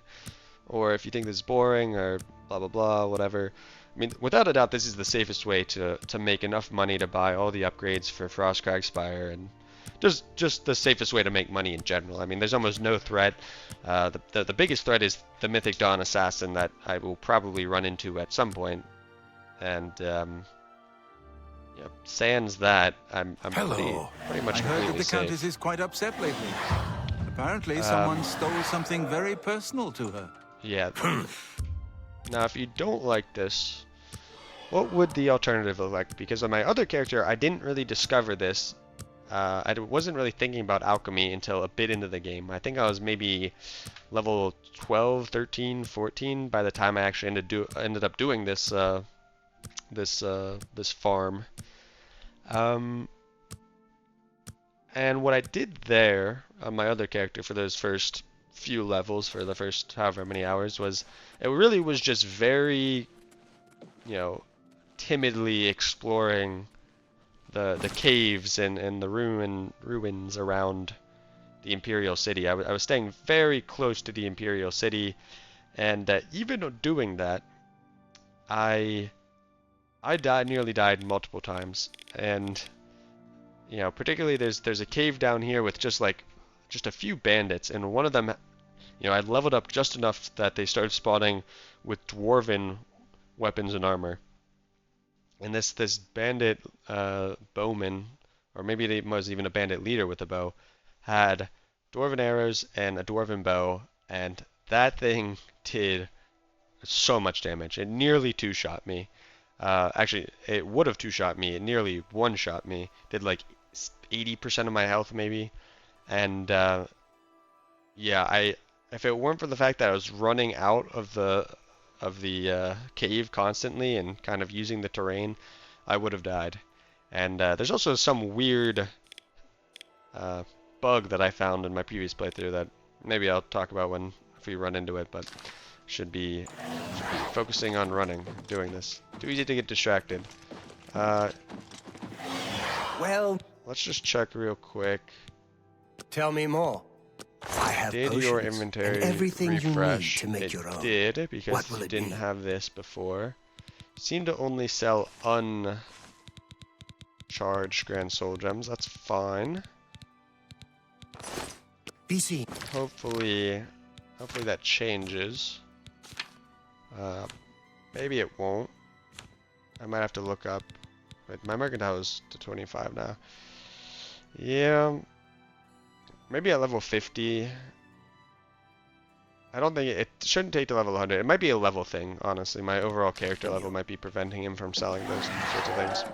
[SPEAKER 1] or if you think this is boring, or blah blah blah, whatever. I mean, without a doubt, this is the safest way to make enough money to buy all the upgrades for Frostcrag Spire, and just the safest way to make money in general. I mean, there's almost no threat. The biggest threat is the Mythic Dawn Assassin that I will probably run into at some point, and sans that, I'm pretty much
[SPEAKER 5] I heard that
[SPEAKER 1] completely
[SPEAKER 5] the
[SPEAKER 1] safe.
[SPEAKER 5] Countess is quite upset lately. Apparently, someone stole something very personal to her.
[SPEAKER 1] Yeah. Now, if you don't like this, what would the alternative look like? Because on my other character, I didn't really discover this. I wasn't really thinking about alchemy until a bit into the game. I think I was maybe level 12, 13, 14 by the time I actually ended up doing this this farm. And what I did there on my other character for those first few levels, for the first however many hours, was it really was just very, timidly exploring the caves and the ruins around the Imperial City. I was staying very close to the Imperial City, and even doing that, I nearly died multiple times, and particularly there's a cave down here with just like just a few bandits, and one of them, I'd leveled up just enough that they started spawning with dwarven weapons and armor. And this bandit bowman, or maybe it was even a bandit leader with a bow, had dwarven arrows and a dwarven bow, and that thing did so much damage. It nearly two-shot me. Actually, it would have two-shot me. It nearly one-shot me. Did like 80% of my health maybe. And yeah, if it weren't for the fact that I was running out of the cave constantly and kind of using the terrain, I would have died. And there's also some weird bug that I found in my previous playthrough that maybe I'll talk about if we run into it, but should be focusing on running, doing this. Too easy to get distracted.
[SPEAKER 6] Well,
[SPEAKER 1] Let's just check real quick.
[SPEAKER 6] tell me more. I have
[SPEAKER 1] Did
[SPEAKER 6] potions
[SPEAKER 1] your inventory
[SPEAKER 6] and everything
[SPEAKER 1] refresh?
[SPEAKER 6] you need to make
[SPEAKER 1] It
[SPEAKER 6] your own.
[SPEAKER 1] did, because
[SPEAKER 6] What will
[SPEAKER 1] you
[SPEAKER 6] it
[SPEAKER 1] didn't
[SPEAKER 6] be?
[SPEAKER 1] have this before. Seemed to only sell uncharged Grand Soul Gems. That's fine.
[SPEAKER 6] BC.
[SPEAKER 1] Hopefully that changes. Maybe it won't. I might have to look up. Wait, my mercantile is to 25 now. Yeah. Maybe at level 50. I don't think it shouldn't take to level 100. It might be a level thing, honestly. My overall character level might be preventing him from selling those sorts of things.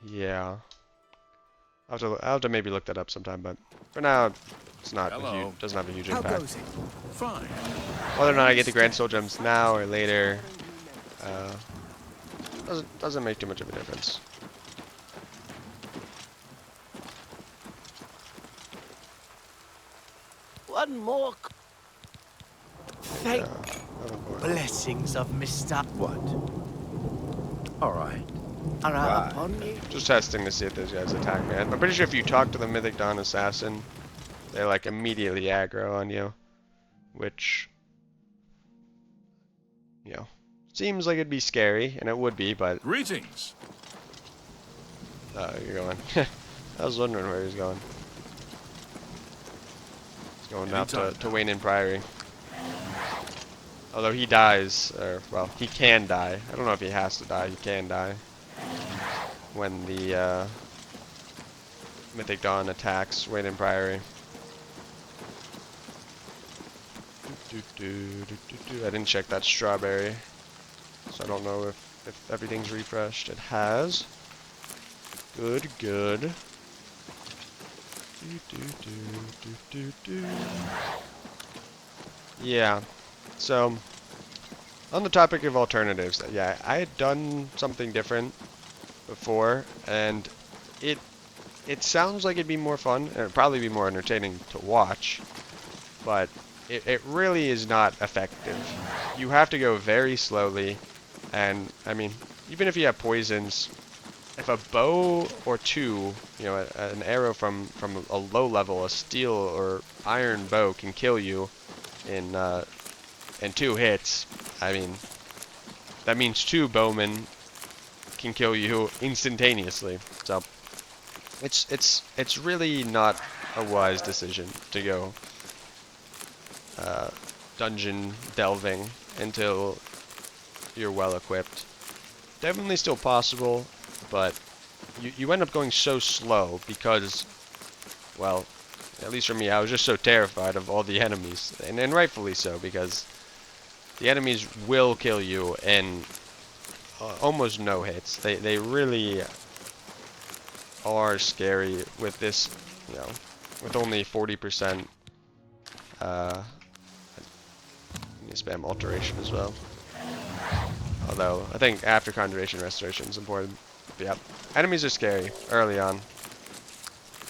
[SPEAKER 1] Yeah. I'll have to maybe look that up sometime, but for now, it's not doesn't have a huge
[SPEAKER 6] How
[SPEAKER 1] impact.
[SPEAKER 6] goes it?
[SPEAKER 3] Fine.
[SPEAKER 1] Whether or not I get the Grand Soul Gems now or later, doesn't make too much of a difference.
[SPEAKER 2] One more. Thank
[SPEAKER 1] Nothing more.
[SPEAKER 2] blessings of Mr. What? All right. Are I upon you?
[SPEAKER 1] Just testing to see if those guys attack me. I'm pretty sure if you talk to the Mythic Dawn Assassin, they like immediately aggro on you, which, seems like it'd be scary, and it would be, but
[SPEAKER 3] Greetings.
[SPEAKER 1] you're going. I was wondering where he's going. He's going out to Wayne and Priory. Although he dies, or well, he can die. I don't know if he has to die. He can die when the Mythic Dawn attacks Wayne and Priory. I didn't check that strawberry, so I don't know if everything's refreshed. It has. Good. Yeah. So, on the topic of alternatives, yeah, I had done something different before, and it sounds like it'd be more fun, and it'd probably be more entertaining to watch, but it really is not effective. You have to go very slowly, and I mean, even if you have poisons, if a bow or two, an arrow from a low level, a steel or iron bow can kill you in 2 hits, I mean, that means 2 bowmen can kill you instantaneously. So it's really not a wise decision to go dungeon delving until you're well equipped. Definitely still possible, but you end up going so slow because, well, at least for me, I was just so terrified of all the enemies, and rightfully so, because the enemies will kill you in almost no hits. They really are scary with this, with only 40%. Spam alteration as well. Although I think after conjuration restoration is important. But yeah, enemies are scary early on.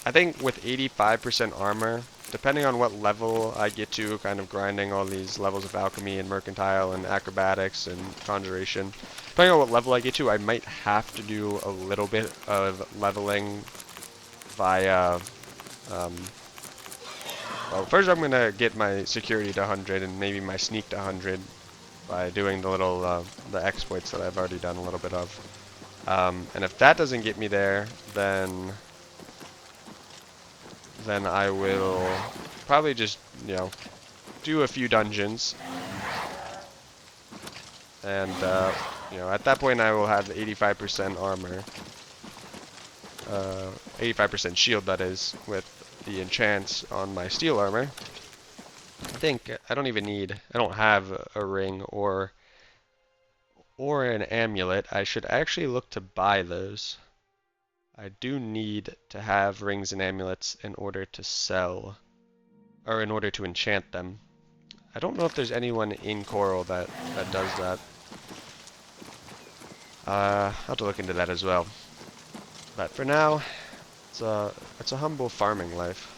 [SPEAKER 1] I think with 85% armor, depending on what level I get to, kind of grinding all these levels of alchemy and mercantile and acrobatics and conjuration, depending on what level I get to, I might have to do a little bit of leveling via well, first I'm going to get my security to 100 and maybe my sneak to 100 by doing the little, the exploits that I've already done a little bit of. And if that doesn't get me there, then then I will probably just, you know, do a few dungeons. And, you know, at that point I will have 85% armor. 85% shield, that is, with the enchants on my steel armor. I think I don't even need, I don't have a ring or an amulet. I should actually look to buy those. I do need to have rings and amulets in order to sell, or in order to enchant them. I don't know if there's anyone in Coral that does that. I'll have to look into that as well. But for now, it's a humble farming life.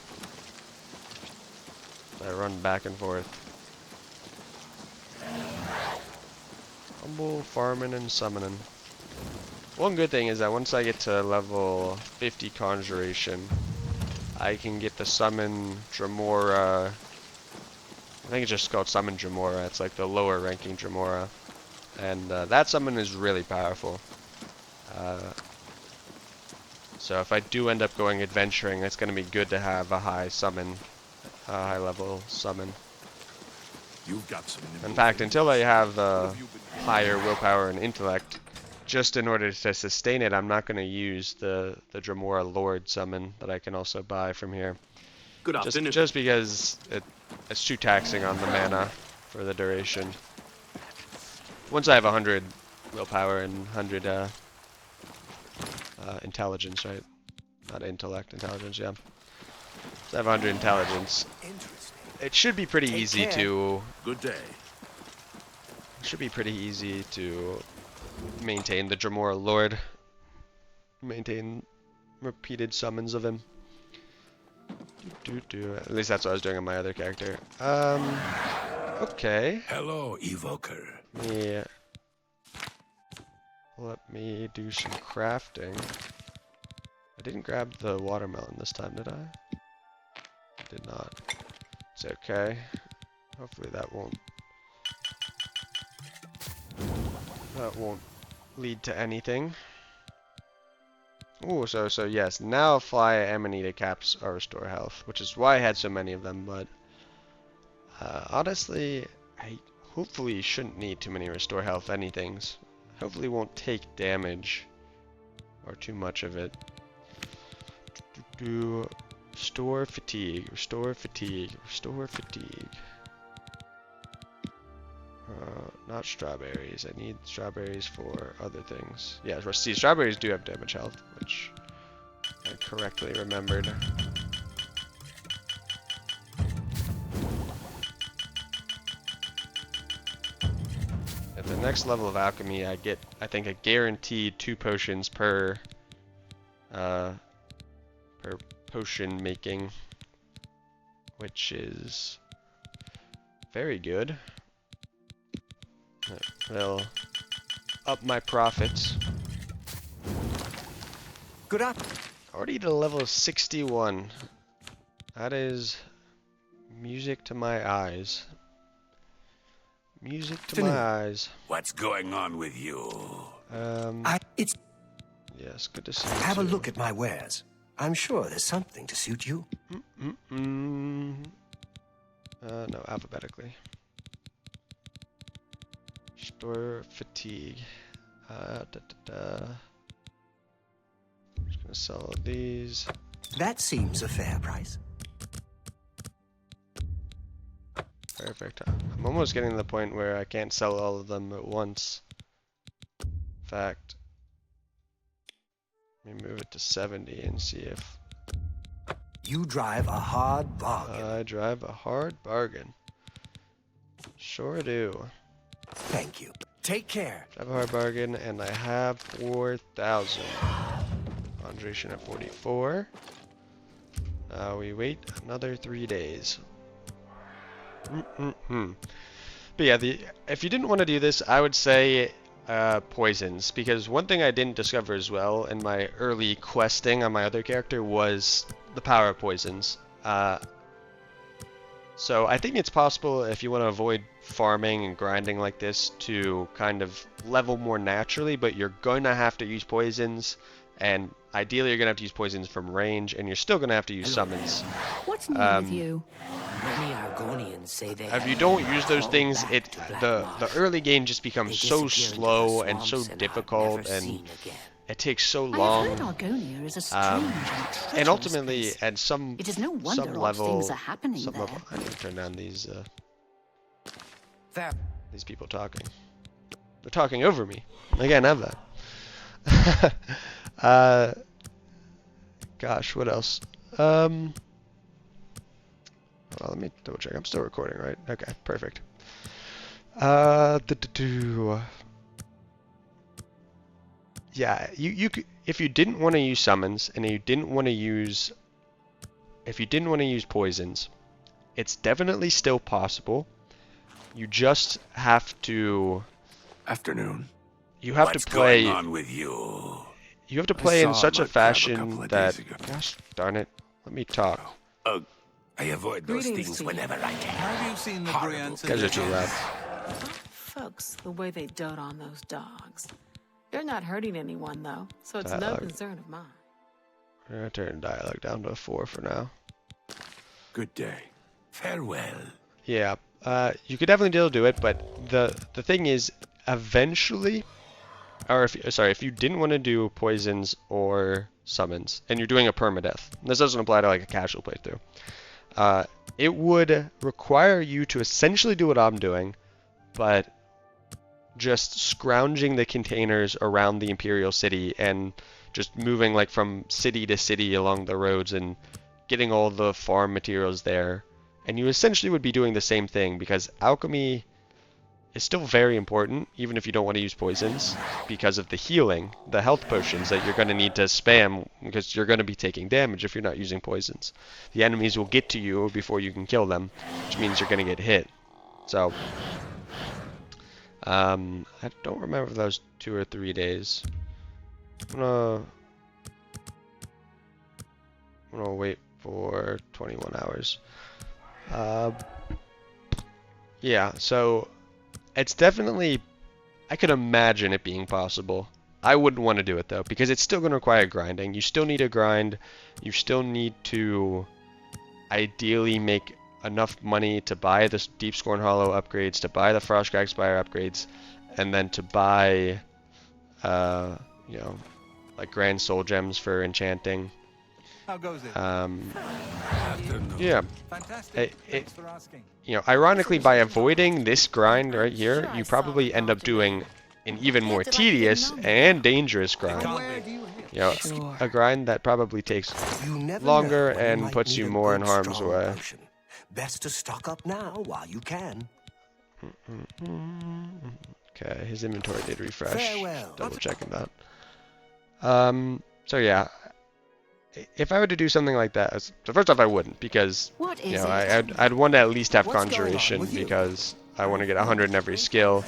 [SPEAKER 1] I run back and forth. Humble farming and summoning. One good thing is that once I get to level 50 Conjuration, I can get the summon Dremora. I think it's just called Summon Dremora. It's like the lower ranking Dremora. And that summon is really powerful. So if I do end up going adventuring, it's going to be good to have a high summon, a high level summon.
[SPEAKER 3] You've got some
[SPEAKER 1] In fact, until I have higher willpower and intellect, just in order to sustain it, I'm not going to use the Dremora Lord summon that I can also buy from here.
[SPEAKER 2] Good afternoon.
[SPEAKER 1] Just because it's too taxing on the mana for the duration. Once I have 100 willpower and 100 intelligence, right? Not intellect, intelligence, yeah. So I have 100 intelligence. It should be pretty easy to...
[SPEAKER 3] Good day.
[SPEAKER 1] It should be pretty easy to maintain the Dremora Lord. Maintain repeated summons of him. At least that's what I was doing on my other character. Okay.
[SPEAKER 3] Hello, Evoker.
[SPEAKER 1] Yeah. Let me do some crafting. I didn't grab the watermelon this time, did I? I did not. It's okay. Hopefully that won't lead to anything. Ooh, so yes, now fly Amanita caps are restore health, which is why I had so many of them, but honestly, I hopefully shouldn't need too many restore health anythings. Hopefully won't take damage or too much of it. Restore fatigue, restore fatigue, restore fatigue. Not strawberries. I need strawberries for other things. Yeah, see, strawberries do have damage health, which I correctly remembered. At the next level of alchemy, I get, I think, a guaranteed 2 potions per potion making, which is very good. It will up my profits.
[SPEAKER 2] Good up.
[SPEAKER 1] Already to level 61. That is music to my eyes. Music to my eyes.
[SPEAKER 3] What's going on with you?
[SPEAKER 6] It's...
[SPEAKER 1] Yes, good to see you.
[SPEAKER 6] Have a look at my wares. I'm sure there's something to suit you.
[SPEAKER 1] No, alphabetically. Restore fatigue. Just gonna sell these.
[SPEAKER 6] That seems a fair price.
[SPEAKER 1] Perfect. I'm almost getting to the point where I can't sell all of them at once. In fact, let me move it to 70 and see if...
[SPEAKER 6] You drive a hard bargain.
[SPEAKER 1] I drive a hard bargain. Sure do.
[SPEAKER 6] Thank you. Take care.
[SPEAKER 1] Drive a hard bargain, and I have 4,000. Conjuration at 44. Now we wait another 3 days. But yeah, if you didn't want to do this, I would say poisons, because one thing I didn't discover as well in my early questing on my other character was the power of poisons. So I think it's possible, if you want to avoid farming and grinding like this, to kind of level more naturally, but you're going to have to use poisons, and Ideally, you're gonna have to use poisons from range, and you're still gonna have to use summons.
[SPEAKER 7] What's new with you?
[SPEAKER 6] Many Argonians say they
[SPEAKER 1] If you don't use those things, the early game just becomes so slow and so difficult, and it takes so long.
[SPEAKER 7] I have heard Argonia is a strange and treacherous
[SPEAKER 1] And ultimately,
[SPEAKER 7] place.
[SPEAKER 1] at some
[SPEAKER 7] It is no wonder
[SPEAKER 1] some
[SPEAKER 7] odd
[SPEAKER 1] level,
[SPEAKER 7] things are happening
[SPEAKER 1] some
[SPEAKER 7] there.
[SPEAKER 1] level, I need to turn down these people talking. They're talking over me. I can't have that. Gosh, what else? Well, let me double check. I'm still recording, right? Okay, perfect. Yeah, you could, if you didn't want to use summons and you didn't want to use, if you didn't want to use poisons, it's definitely still possible. You just have to.
[SPEAKER 3] Afternoon.
[SPEAKER 1] You have
[SPEAKER 3] What's
[SPEAKER 1] to play.
[SPEAKER 3] going on with you?
[SPEAKER 1] You have to play in
[SPEAKER 3] saw
[SPEAKER 1] such a
[SPEAKER 3] my cab a
[SPEAKER 1] fashion
[SPEAKER 3] couple of
[SPEAKER 1] that.
[SPEAKER 3] days ago.
[SPEAKER 1] Gosh darn it! Let me talk.
[SPEAKER 3] I avoid those
[SPEAKER 4] Greetings
[SPEAKER 3] things
[SPEAKER 4] to you.
[SPEAKER 3] whenever I can.
[SPEAKER 5] Have you seen the
[SPEAKER 3] Horrible.
[SPEAKER 5] Briands?
[SPEAKER 1] Guys are too loud.
[SPEAKER 4] Folks, the way they dote on those dogs. They're not hurting anyone, though, so it's no
[SPEAKER 1] Dialogue.
[SPEAKER 4] concern of mine.
[SPEAKER 1] I'm gonna turn dialogue down to a 4 for now.
[SPEAKER 3] Good day. Farewell.
[SPEAKER 1] Yeah, you could definitely do it, but the thing is, eventually, or if you didn't want to do poisons or summons, and you're doing a permadeath, this doesn't apply to like a casual playthrough. It would require you to essentially do what I'm doing, but just scrounging the containers around the Imperial City and just moving like from city to city along the roads and getting all the farm materials there. And you essentially would be doing the same thing, because alchemy is still very important, even if you don't want to use poisons, because of the healing, the health potions that you're going to need to spam, because you're going to be taking damage if you're not using poisons. The enemies will get to you before you can kill them, which means you're going to get hit. So, I don't remember if that was 2 or 3 days. I'm gonna wait for 21 hours. Yeah, so it's definitely, I could imagine it being possible. I wouldn't want to do it though, because it's still going to require grinding. You still need to grind. You still need to ideally make enough money to buy the Deep Scorn Hollow upgrades, to buy the Frostcrack Spire upgrades, and then to buy, you know, like Grand Soul Gems for enchanting.
[SPEAKER 5] How goes it?
[SPEAKER 1] Yeah.
[SPEAKER 5] Fantastic. Thanks for asking.
[SPEAKER 1] You know, ironically, by avoiding this grind right here, you probably end up doing an even more tedious and dangerous grind. You know, a grind that probably takes longer and puts you more in harm's way.
[SPEAKER 6] Best to stock up now while you can.
[SPEAKER 1] Okay, his inventory did refresh.
[SPEAKER 6] Farewell.
[SPEAKER 1] Double checking that. So yeah, if I were to do something like that, so first off, I wouldn't, because
[SPEAKER 7] What is
[SPEAKER 1] you know,
[SPEAKER 7] it?
[SPEAKER 1] I'd want to at least have
[SPEAKER 6] What's going on
[SPEAKER 1] conjuration,
[SPEAKER 6] with you?
[SPEAKER 1] because I want to get 100 in every skill,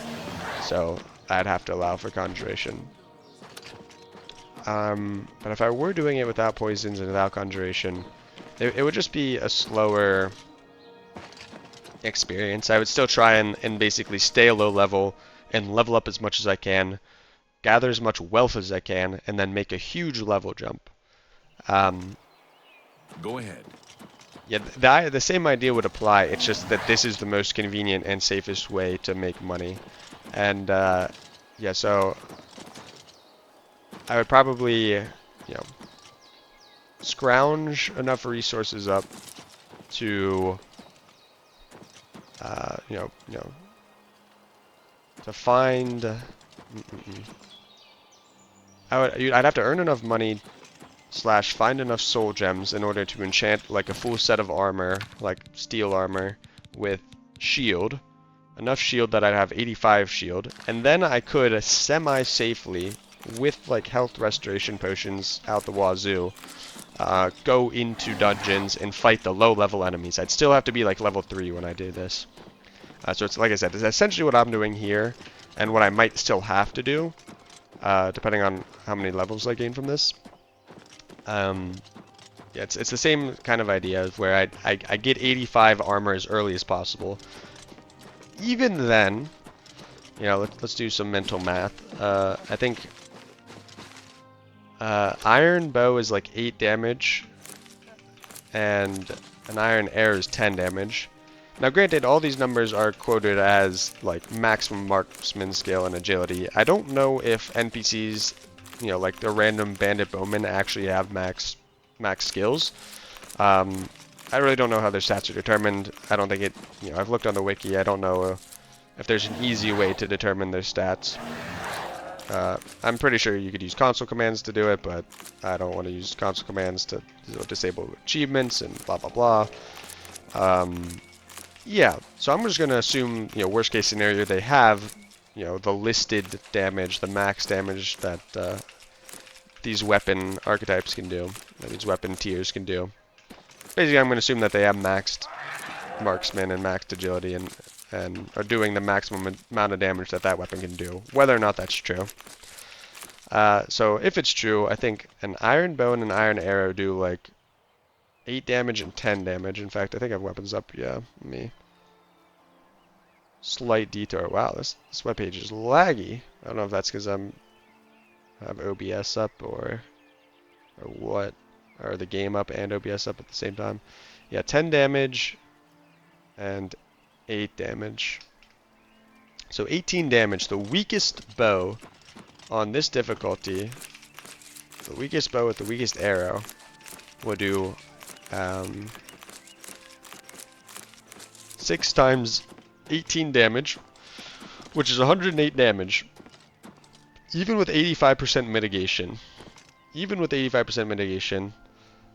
[SPEAKER 1] so I'd have to allow for conjuration. But if I were doing it without poisons and without conjuration, it would just be a slower experience. I would still try and basically stay a low level and level up as much as I can, gather as much wealth as I can, and then make a huge level jump.
[SPEAKER 3] Go ahead.
[SPEAKER 1] Yeah, the same idea would apply. It's just that this is the most convenient and safest way to make money. And yeah, so I would probably, you know, scrounge enough resources up to, you know, to find. I'd have to earn enough money / find enough soul gems in order to enchant like a full set of armor, like steel armor, with shield. Enough shield that I'd have 85 shield, and then I could semi-safely, with like health restoration potions out the wazoo, go into dungeons and fight the low-level enemies. I'd still have to be like level 3 when I do this. So it's like I said, it's essentially what I'm doing here, and what I might still have to do, depending on how many levels I gain from this. Yeah, it's the same kind of idea, where I get 85 armor as early as possible. Even then, you know, let's do some mental math. I think Iron bow is like 8 damage, and an iron arrow is 10 damage. Now granted, all these numbers are quoted as like maximum marksman skill and agility. I don't know if NPCs, you know, like the random bandit bowmen actually have max skills. I really don't know how their stats are determined. I don't think it, you know, I've looked on the wiki. I don't know if there's an easy way to determine their stats. I'm pretty sure you could use console commands to do it, but I don't want to use console commands to, you know, disable achievements and blah blah blah. Yeah, so I'm just gonna assume, you know, worst case scenario, they have, you know, the listed damage, the max damage that these weapon archetypes can do, that these weapon tiers can do. Basically, I'm gonna assume that they have maxed marksman and maxed agility and are doing the maximum amount of damage that that weapon can do, whether or not that's true. So if it's true, I think an iron bow and an iron arrow do like 8 damage and 10 damage. In fact, I think I have weapons up. Yeah, me. Slight detour. Wow, this webpage is laggy. I don't know if that's because I have OBS up or what, or the game up and OBS up at the same time. Yeah, 10 damage and 8 damage. So 18 damage. The weakest bow on this difficulty, the weakest bow with the weakest arrow, will do 6 times 18 damage, which is 108 damage. Even with 85% mitigation. Even with 85% mitigation,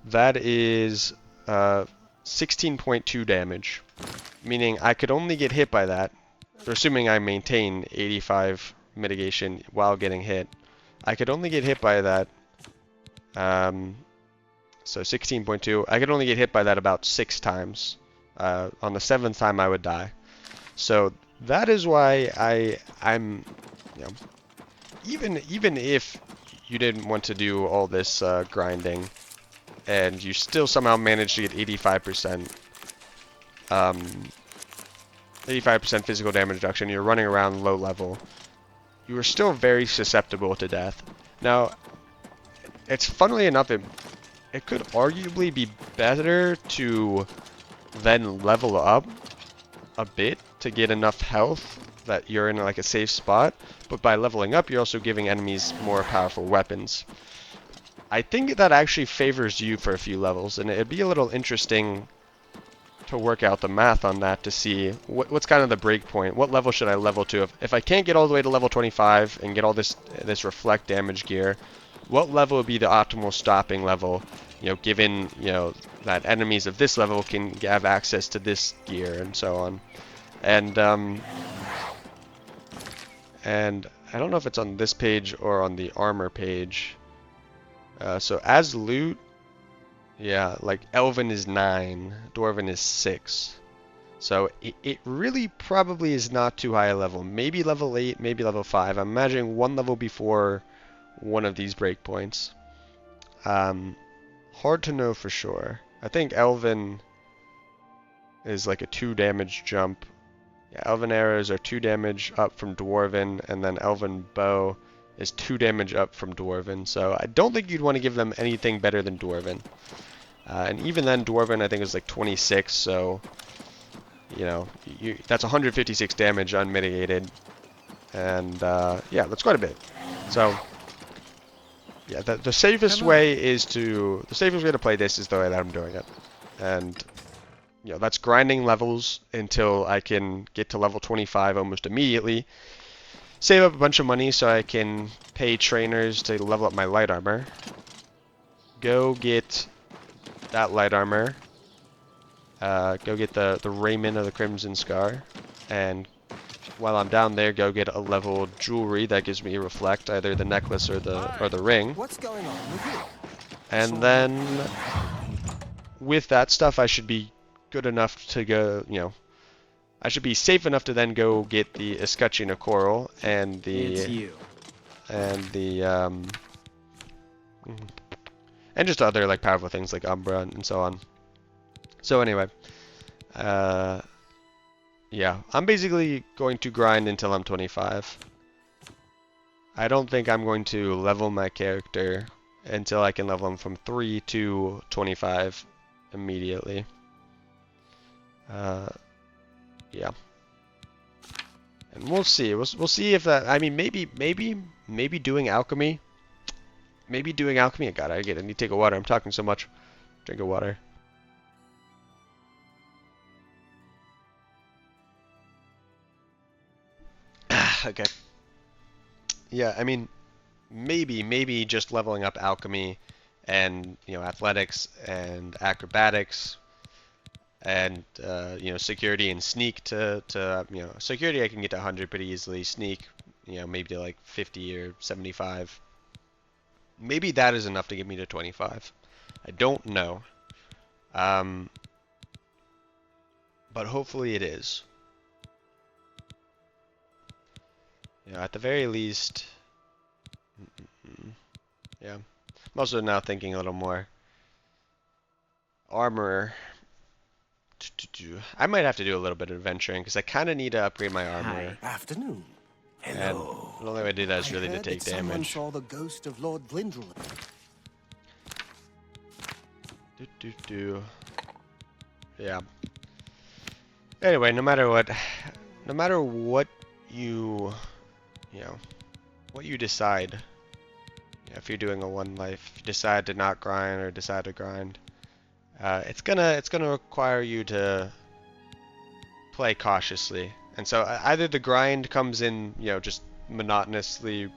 [SPEAKER 1] that is 16.2 damage. Meaning I could only get hit by that, assuming I maintain 85 mitigation while getting hit. I could only get hit by that. So 16.2. I could only get hit by that about 6 times. On the 7th time I would die. So that is why I'm, you know, even if you didn't want to do all this grinding, and you still somehow managed to get 85%, 85% physical damage reduction, you're running around low level, you are still very susceptible to death. Now, it's funnily enough, it could arguably be better to then level up a bit to get enough health that you're in like a safe spot, but by leveling up you're also giving enemies more powerful weapons. I think that actually favors you for a few levels, and it'd be a little interesting to work out the math on that to see what's kind of the break point. What level should I level to? If I can't get all the way to level 25 and get all this reflect damage gear, what level would be the optimal stopping level? You know, given, you know, that enemies of this level can have access to this gear and so on. And I don't know if it's on this page or on the armor page. So as loot, yeah, like Elven is 9, Dwarven is 6. So it really probably is not too high a level. Maybe level 8, maybe level 5. I'm imagining one level before one of these breakpoints. Hard to know for sure. I think Elven is like a 2 damage jump. Yeah, Elven arrows are 2 damage up from Dwarven, and then Elven bow is 2 damage up from Dwarven. So I don't think you'd want to give them anything better than Dwarven. And even then, Dwarven I think is like 26, so you know, that's 156 damage unmitigated, and yeah, that's quite a bit. So yeah, the safest way to play this is the way that I'm doing it, and you know, that's grinding levels until I can get to level 25 almost immediately. Save up a bunch of money so I can pay trainers to level up my light armor. Go get that light armor. Go get the raiment of the Crimson Scar. And while I'm down there, go get a level jewelry that gives me reflect, either the necklace or the ring.
[SPEAKER 6] What's going on with you?
[SPEAKER 1] And then with that stuff, I should be good enough to go, you know, I should be safe enough to then go get the Escutcheon of Coral and the and just other like powerful things like Umbra and so on. So anyway, yeah, I'm basically going to grind until I'm 25. I don't think I'm going to level my character until I can level them from 3 to 25 immediately. Yeah. And we'll see. We'll see if that. I mean, maybe doing alchemy. Maybe doing alchemy. God, I need to take a water. I'm talking so much. Drink a water. Okay. Yeah, I mean, maybe just leveling up alchemy and, athletics and acrobatics and, security and sneak to security I can get to 100 pretty easily. Sneak, maybe to like 50 or 75. Maybe that is enough to get me to 25. I don't know. But hopefully it is. At the very least, yeah. I'm also now thinking a little more. Armor. I might have to do a little bit of adventuring because I kind of need to upgrade my armor.
[SPEAKER 6] Afternoon.
[SPEAKER 1] And
[SPEAKER 6] Hello.
[SPEAKER 1] the only way to do that is really
[SPEAKER 6] I
[SPEAKER 1] to
[SPEAKER 6] heard
[SPEAKER 1] take
[SPEAKER 6] that someone
[SPEAKER 1] damage.
[SPEAKER 6] saw the ghost of Lord Glindrel.
[SPEAKER 1] Yeah. Anyway, no matter what you, what you decide, if you're doing a one life, if you decide to not grind or decide to grind, it's gonna require you to play cautiously. And so either the grind comes in, just monotonously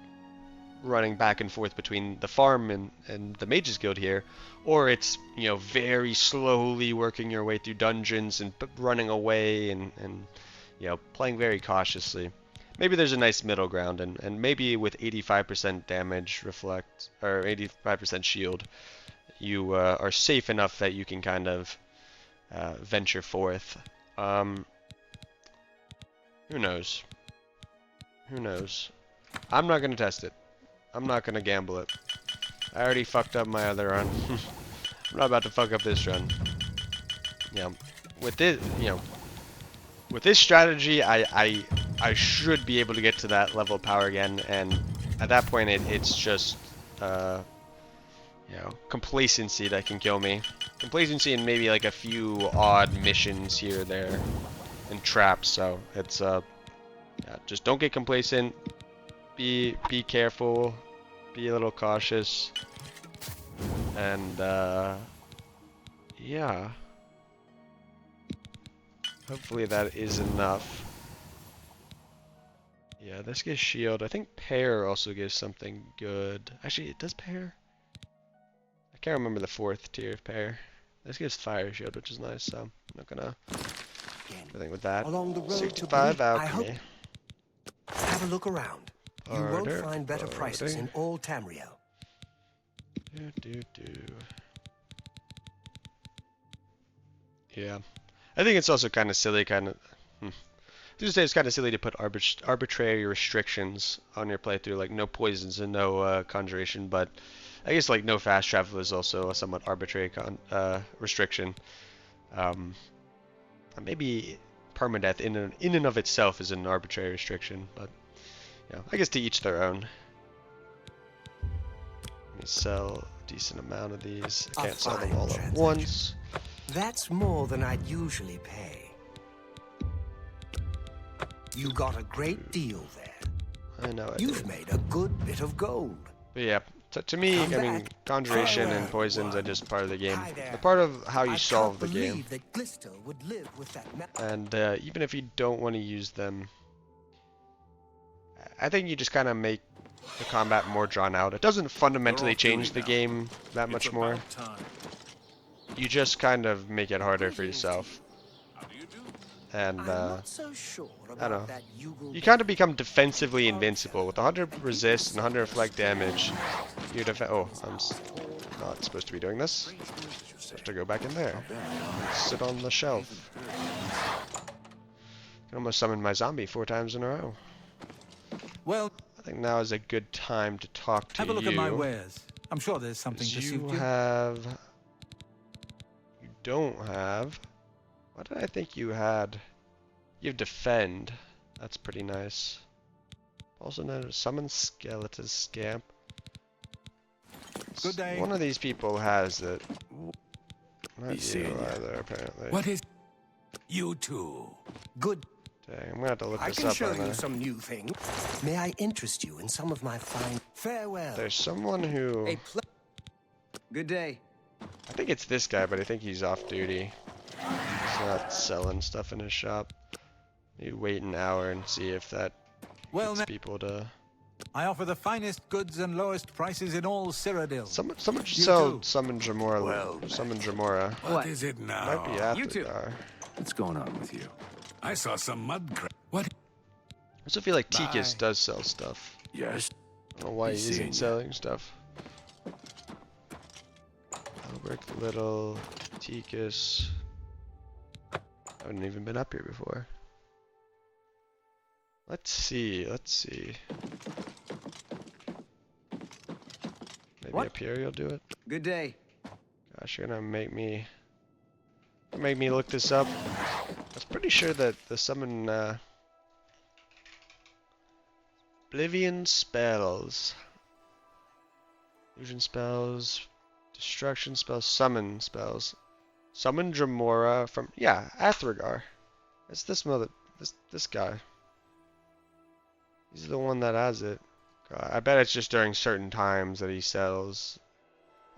[SPEAKER 1] running back and forth between the farm and the Mages Guild here, or it's, very slowly working your way through dungeons and running away and playing very cautiously. Maybe there's a nice middle ground, and maybe with 85% damage reflect, or 85% shield, you are safe enough that you can kind of venture forth. Who knows? Who knows? I'm not going to test it. I'm not going to gamble it. I already fucked up my other run. I'm not about to fuck up this run. With this, with this strategy, I should be able to get to that level of power again, and at that point, it's just, complacency that can kill me. Complacency and maybe like a few odd missions here or there, and traps. So it's just don't get complacent. Be careful. Be a little cautious. And yeah. Hopefully that is enough. Yeah, this gives shield. I think Pair also gives something good. Actually, it does Pair. I can't remember the 4th tier of Pair. This gives fire shield, which is nice, so I'm not gonna do anything with that.
[SPEAKER 6] Along the road
[SPEAKER 1] 65
[SPEAKER 6] to
[SPEAKER 1] alchemy.
[SPEAKER 6] Have a look around. You won't
[SPEAKER 1] Barter,
[SPEAKER 6] find better prices in all Tamriel.
[SPEAKER 1] Yeah. I think it's also kind of silly, Just say it's kind of silly to put arbitrary restrictions on your playthrough, like no poisons and no conjuration, but I guess like no fast travel is also a somewhat arbitrary restriction. Maybe permadeath in and of itself is an arbitrary restriction, but I guess to each their own. Let me sell a decent amount of these. I can't sell them all at once.
[SPEAKER 6] That's more than I'd usually pay. You got a great deal there.
[SPEAKER 1] I know
[SPEAKER 6] You've made a good bit of gold.
[SPEAKER 1] But yeah, to me, I mean, conjuration and poisons are just part of the game. They're part of how you solve the game. And even if you don't want to use them, I think you just kind of make the combat more drawn out. It doesn't fundamentally change the game that much more. You just kind of make it harder for yourself. And, I don't know. You kind of become defensively invincible. With 100 resist and 100 reflect damage, you oh, I'm not supposed to be doing this. I'm supposed to go back in there. And sit on the shelf. I almost summoned my zombie 4 times in a row.
[SPEAKER 5] Well,
[SPEAKER 1] I think now is a good time to talk to you.
[SPEAKER 5] have a look at my wares. I'm sure there's something to suit you.
[SPEAKER 1] You don't have... What did I think you had? You have defend. That's pretty nice. Also known as summon skeleton scamp.
[SPEAKER 5] Good day.
[SPEAKER 1] One of these people has it.
[SPEAKER 3] Be
[SPEAKER 1] Not
[SPEAKER 3] seeing
[SPEAKER 1] you
[SPEAKER 3] ya.
[SPEAKER 1] either, apparently.
[SPEAKER 3] What is... You too.
[SPEAKER 6] Good.
[SPEAKER 1] Dang, I'm gonna have to look
[SPEAKER 6] I
[SPEAKER 1] this
[SPEAKER 6] can
[SPEAKER 1] up
[SPEAKER 6] show
[SPEAKER 1] on
[SPEAKER 6] you
[SPEAKER 1] there.
[SPEAKER 6] some new things. May I interest you in some of my fine... Farewell.
[SPEAKER 1] There's someone who...
[SPEAKER 2] Good day.
[SPEAKER 1] I think it's this guy, but I think he's off duty. He's not selling stuff in his shop. You wait an hour and see if that
[SPEAKER 5] Well,
[SPEAKER 1] gets
[SPEAKER 5] now,
[SPEAKER 1] people to...
[SPEAKER 5] I offer the finest goods and lowest prices in all Cyrodiil.
[SPEAKER 1] Someone should
[SPEAKER 5] You
[SPEAKER 1] sell
[SPEAKER 5] too.
[SPEAKER 1] Summon Jamora.
[SPEAKER 3] Well,
[SPEAKER 1] Summon Jamora.
[SPEAKER 3] What is it now?
[SPEAKER 1] Might be after
[SPEAKER 2] You too.
[SPEAKER 1] Gar.
[SPEAKER 3] What's going on with you? I saw some mud What?
[SPEAKER 1] I also feel like
[SPEAKER 2] Bye.
[SPEAKER 1] Tikas does sell stuff.
[SPEAKER 3] Yes.
[SPEAKER 1] I don't know why he
[SPEAKER 3] Be seeing
[SPEAKER 1] isn't
[SPEAKER 3] ya.
[SPEAKER 1] selling stuff. Albrecht Little, Tikas. I haven't even been up here before. Let's see. Maybe
[SPEAKER 2] What?
[SPEAKER 1] up here you'll do it?
[SPEAKER 2] Good day.
[SPEAKER 1] Gosh, you're gonna make me look this up. I was pretty sure that the summon Oblivion spells, fusion spells, destruction spells, summon spells, summon Dramora from Athragar. It's this guy. He's the one that has it. God, I bet it's just during certain times that he sells.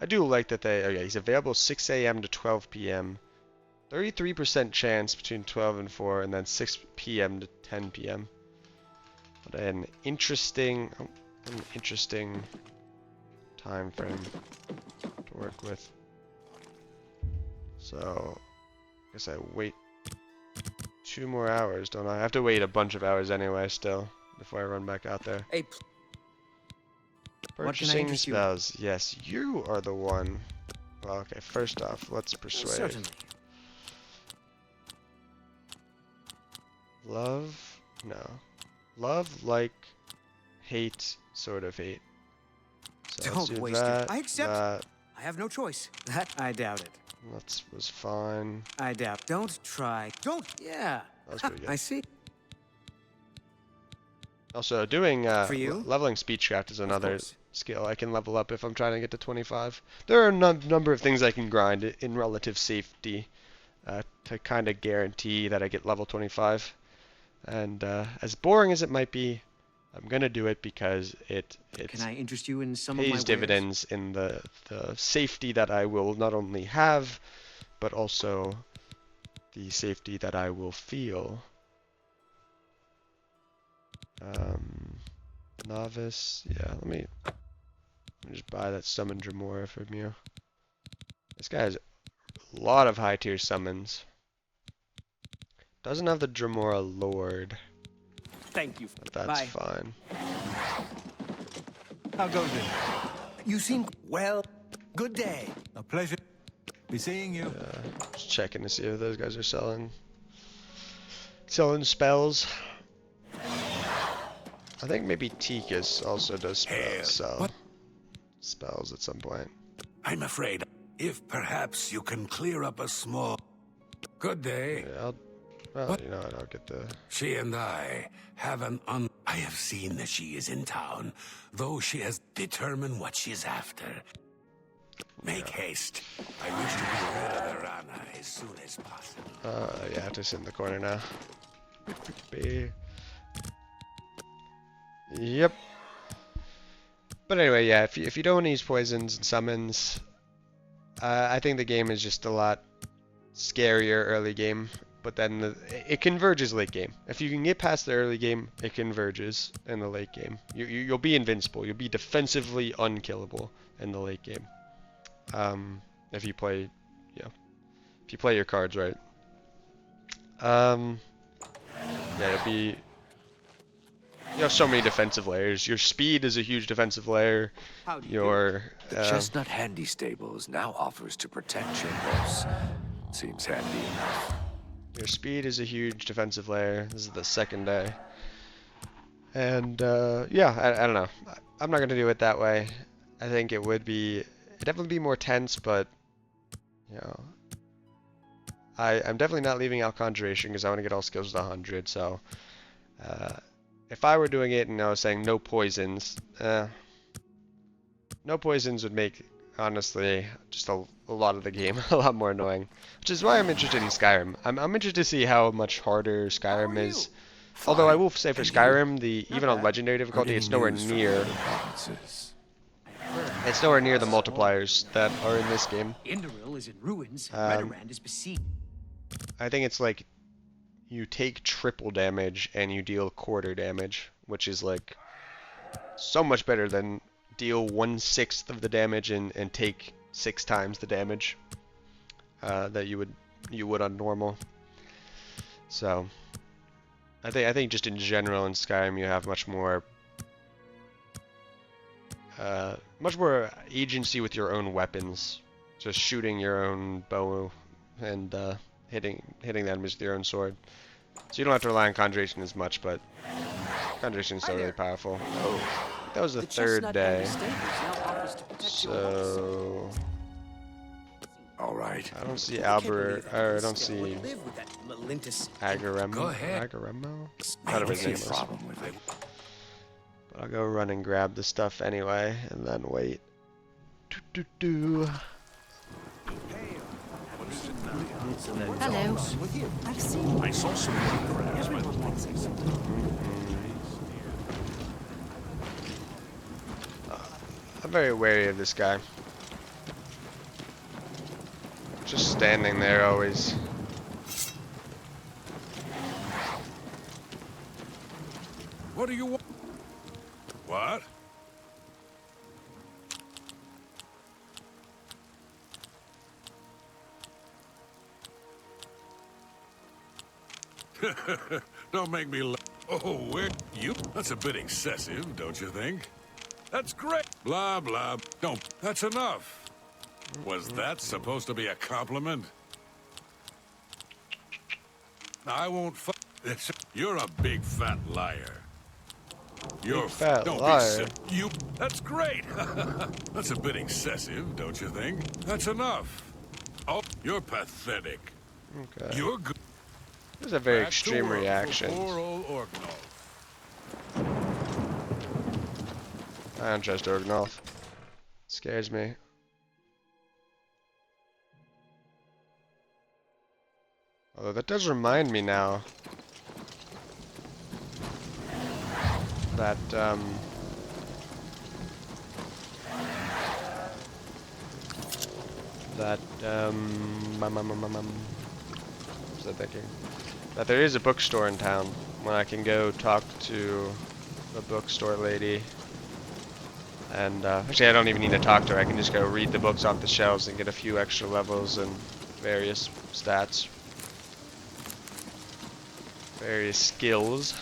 [SPEAKER 1] I do like that he's available 6 a.m. to 12 p.m. 33% chance between 12 and 4, and then 6 p.m. to 10 p.m. What an interesting time frame to work with. So, I guess I wait 2 more hours, don't I? I have to wait a bunch of hours anyway still before I run back out there.
[SPEAKER 2] Hey, What can I
[SPEAKER 1] Purchasing
[SPEAKER 2] interest you in?
[SPEAKER 1] spells. Yes, you are the one. Well, okay, first off, let's persuade.
[SPEAKER 2] certainly.
[SPEAKER 1] Love? No. Love, like, hate, sort of hate. So let's
[SPEAKER 2] Don't
[SPEAKER 1] do
[SPEAKER 2] waste it.
[SPEAKER 1] that,
[SPEAKER 2] I accept.
[SPEAKER 1] that.
[SPEAKER 2] I have no choice. That I doubt it.
[SPEAKER 1] That was fine.
[SPEAKER 2] I doubt. Don't try. Don't. Yeah.
[SPEAKER 1] That was pretty good.
[SPEAKER 2] I see.
[SPEAKER 1] Also, doing
[SPEAKER 2] For you?
[SPEAKER 1] leveling speechcraft is another
[SPEAKER 2] course.
[SPEAKER 1] skill I can level up if I'm trying to get to 25. There are a number of things I can grind in relative safety to kind of guarantee that I get level 25. And as boring as it might be, I'm gonna do it because it
[SPEAKER 2] Can I interest you in some of my
[SPEAKER 1] pays
[SPEAKER 2] wares?
[SPEAKER 1] dividends in the safety that I will not only have, but also the safety that I will feel. Novice, yeah, let me just buy that summon Dramora from you. This guy has a lot of high tier summons. Doesn't have the Dramora Lord,
[SPEAKER 2] Thank you.
[SPEAKER 1] but that's
[SPEAKER 2] Bye.
[SPEAKER 1] fine.
[SPEAKER 5] How goes it?
[SPEAKER 6] You seem well. Good day.
[SPEAKER 5] A pleasure. Be seeing you.
[SPEAKER 1] Just checking to see if those guys are selling spells. I think maybe Tikas also does sell
[SPEAKER 3] what?
[SPEAKER 1] spells at some point.
[SPEAKER 3] I'm afraid if perhaps you can clear up a small... Good day.
[SPEAKER 1] Yeah, well, you know what, I'll get the...
[SPEAKER 3] She and I have I have seen that she is in town, though she has determined what she is after. Make haste. I wish to be rid of the Rana as soon as possible.
[SPEAKER 1] Yeah, just in the corner now. B. Yep. But anyway, yeah, if you don't use poisons and summons, I think the game is just a lot scarier early game, but then it converges late game. If you can get past the early game, it converges in the late game. You'll be invincible. You'll be defensively unkillable in the late game. If you play, if you play your cards right. Yeah, you'll be... You have so many defensive layers. Your speed is a huge defensive layer. Your
[SPEAKER 8] The Chestnut Handy Stables now offers to protect your horse. Seems handy enough.
[SPEAKER 1] your speed is a huge defensive layer. This is the second day. And yeah, I don't know. I'm not gonna do it that way. I think it'd definitely be more tense, but you know, I'm definitely not leaving out Conjuration because I want to get all skills to 100. So if I were doing it and I was saying no poisons, no poisons would make, honestly, just a lot of the game a lot more annoying. Which is why I'm interested in Skyrim. I'm interested to see how much harder Skyrim is. Although I
[SPEAKER 8] Fine.
[SPEAKER 1] will say for
[SPEAKER 8] And you?
[SPEAKER 1] Skyrim, even on legendary
[SPEAKER 8] Heard
[SPEAKER 1] difficulty,
[SPEAKER 8] any
[SPEAKER 1] it's nowhere
[SPEAKER 8] news from the
[SPEAKER 1] near.
[SPEAKER 8] other provinces?
[SPEAKER 1] It's nowhere near the multipliers that are in this game.
[SPEAKER 2] Indoril is in ruins.
[SPEAKER 1] Um,
[SPEAKER 2] Redoran is besieged.
[SPEAKER 1] I think it's like you take triple damage and you deal quarter damage, which is like so much better than deal 1/6 of the damage and take 6 times the damage that you would on normal. So I think just in general in Skyrim you have much more agency with your own weapons, just shooting your own bow and hitting the enemies with your own sword. So you don't have to rely on conjuration as much, but conjuration is still really powerful. That was the third day. So
[SPEAKER 8] All right.
[SPEAKER 1] I don't see Albert, or I don't see Agaremo.
[SPEAKER 3] Go ahead.
[SPEAKER 1] Agaremo?
[SPEAKER 8] I
[SPEAKER 1] Whatever
[SPEAKER 8] don't
[SPEAKER 1] his
[SPEAKER 8] see
[SPEAKER 1] name
[SPEAKER 8] a
[SPEAKER 1] was.
[SPEAKER 8] problem with it.
[SPEAKER 1] But I'll go run and grab the stuff anyway, and then wait. Do.
[SPEAKER 7] Hello. I've seen
[SPEAKER 3] I saw some
[SPEAKER 7] everyone likes it.
[SPEAKER 1] I'm very wary of this guy. Just standing there always.
[SPEAKER 3] What do you want? What? Don't make me laugh. Oh, where you? That's a bit excessive, don't you think? That's great. Blah, blah. Don't. That's enough. Was that supposed to be a compliment? I won't You're a big fat liar. You're
[SPEAKER 1] fat
[SPEAKER 3] don't
[SPEAKER 1] liar.
[SPEAKER 3] be you. That's great. That's a bit excessive, don't you think? That's enough. Oh, you're pathetic.
[SPEAKER 1] Okay.
[SPEAKER 3] You're good.
[SPEAKER 1] Those are very
[SPEAKER 3] Back to
[SPEAKER 1] extreme
[SPEAKER 3] work for
[SPEAKER 1] reactions.
[SPEAKER 3] poor old Orgnolf.
[SPEAKER 1] I don't trust Orgnolf. Scares me. Although that does remind me now that what was I thinking? That there is a bookstore in town when I can go talk to the bookstore lady. And actually, I don't even need to talk to her. I can just go read the books off the shelves and get a few extra levels and various stats, various skills.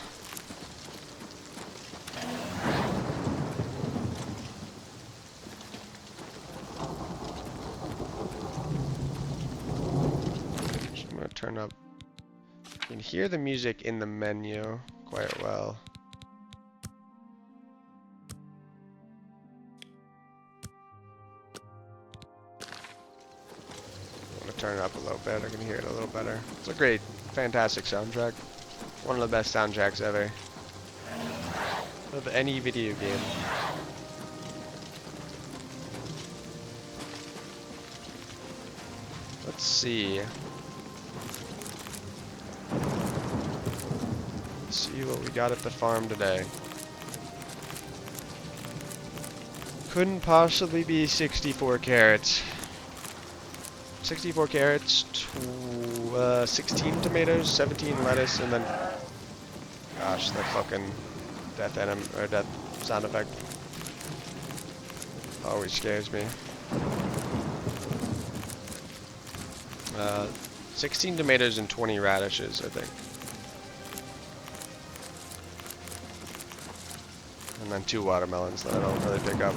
[SPEAKER 1] Just I'm gonna turn up. You can hear the music in the menu quite well. Turn it up a little bit. I can hear it a little better. It's a great, fantastic soundtrack. One of the best soundtracks ever of any video game. Let's see. Let's see what we got at the farm today. Couldn't possibly be 64 carrots. 64 carrots, 16 tomatoes, 17 lettuce, and then, gosh, that fucking death sound effect always scares me. 16 tomatoes and 20 radishes, I think. And then 2 watermelons that I don't really pick up.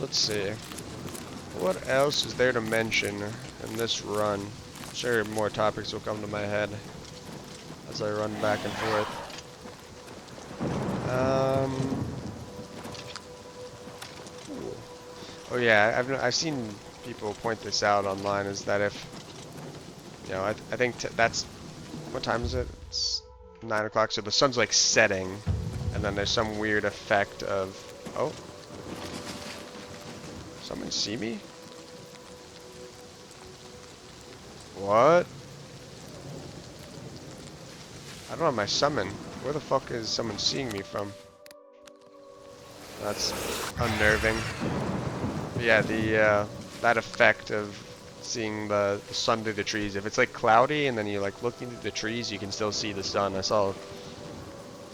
[SPEAKER 1] Let's see. What else is there to mention in this run? I'm sure more topics will come to my head as I run back and forth. Oh yeah, I've seen people point this out online. Is that if I think that's what time is it? It's 9 o'clock. So the sun's like setting, and then there's some weird effect of oh, someone see me? What? I don't have my summon. Where the fuck is someone seeing me from? That's unnerving. But yeah, the that effect of seeing the sun through the trees. If it's like cloudy and then you like looking through the trees, you can still see the sun. I saw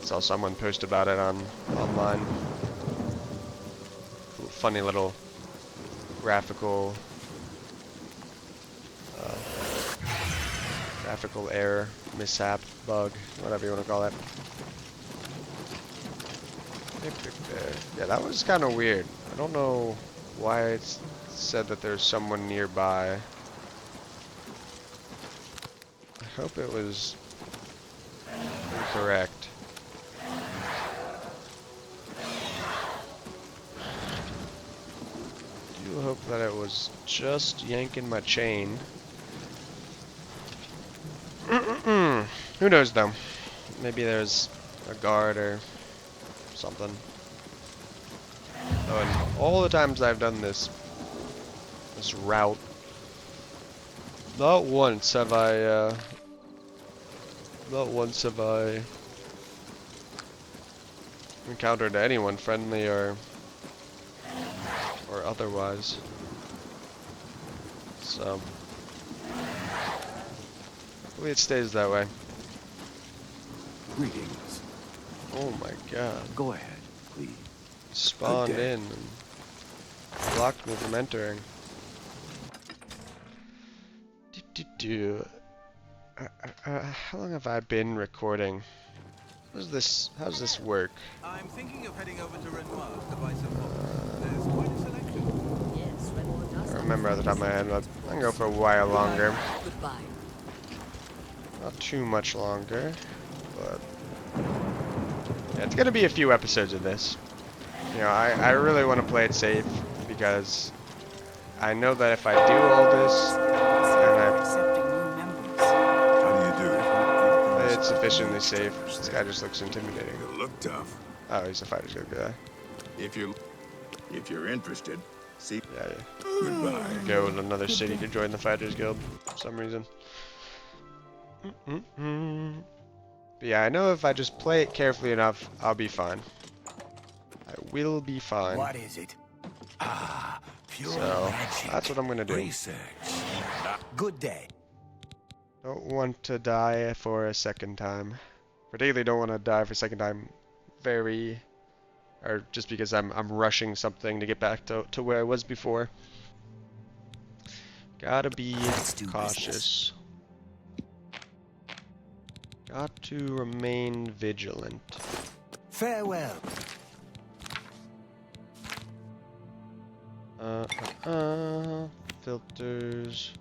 [SPEAKER 1] someone post about it online. Funny little graphical uh, graphical error, mishap, bug, whatever you want to call it. Yeah, that was kind of weird. I don't know why it said that there's someone nearby. I hope it was incorrect. I do hope that it was just yanking my chain. Who knows though? Maybe there's a guard or something. Oh, and all the times I've done this route, not once have I encountered anyone friendly or otherwise. So hopefully it stays that way.
[SPEAKER 8] Greetings.
[SPEAKER 1] Oh my god.
[SPEAKER 8] Go ahead, please.
[SPEAKER 1] Spawned in and blocked me from entering. How long have I been recording? How's this work?
[SPEAKER 5] I'm thinking of heading over to Renoir to buy some books. There's quite a selection.
[SPEAKER 4] Yes, Renoir
[SPEAKER 1] I
[SPEAKER 4] does.
[SPEAKER 1] don't remember at the top of my head, but I can go for a while longer.
[SPEAKER 4] Goodbye.
[SPEAKER 1] Not too much longer, but yeah, it's gonna be a few episodes of this. I really want to play it safe because I know that if I do all this and
[SPEAKER 7] Accepting new members.
[SPEAKER 8] How do you do?
[SPEAKER 1] it's sufficiently safe, this guy just looks intimidating.
[SPEAKER 9] You look tough.
[SPEAKER 1] Oh, he's a fighter's guild guy.
[SPEAKER 9] If you're interested, see.
[SPEAKER 1] Yeah.
[SPEAKER 9] Goodbye.
[SPEAKER 1] Go to another city to join the fighters guild for some reason. But yeah, I know if I just play it carefully enough, I'll be fine. I will be fine.
[SPEAKER 2] What is it?
[SPEAKER 3] Ah, pure
[SPEAKER 1] So
[SPEAKER 3] magic.
[SPEAKER 1] that's what I'm gonna do.
[SPEAKER 3] Research.
[SPEAKER 2] Good day.
[SPEAKER 1] Don't want to die for a second time. Particularly don't want to die for a second time or just because I'm rushing something to get back to where I was before. Gotta be cautious. Got to remain vigilant.
[SPEAKER 2] Farewell.
[SPEAKER 1] Filters.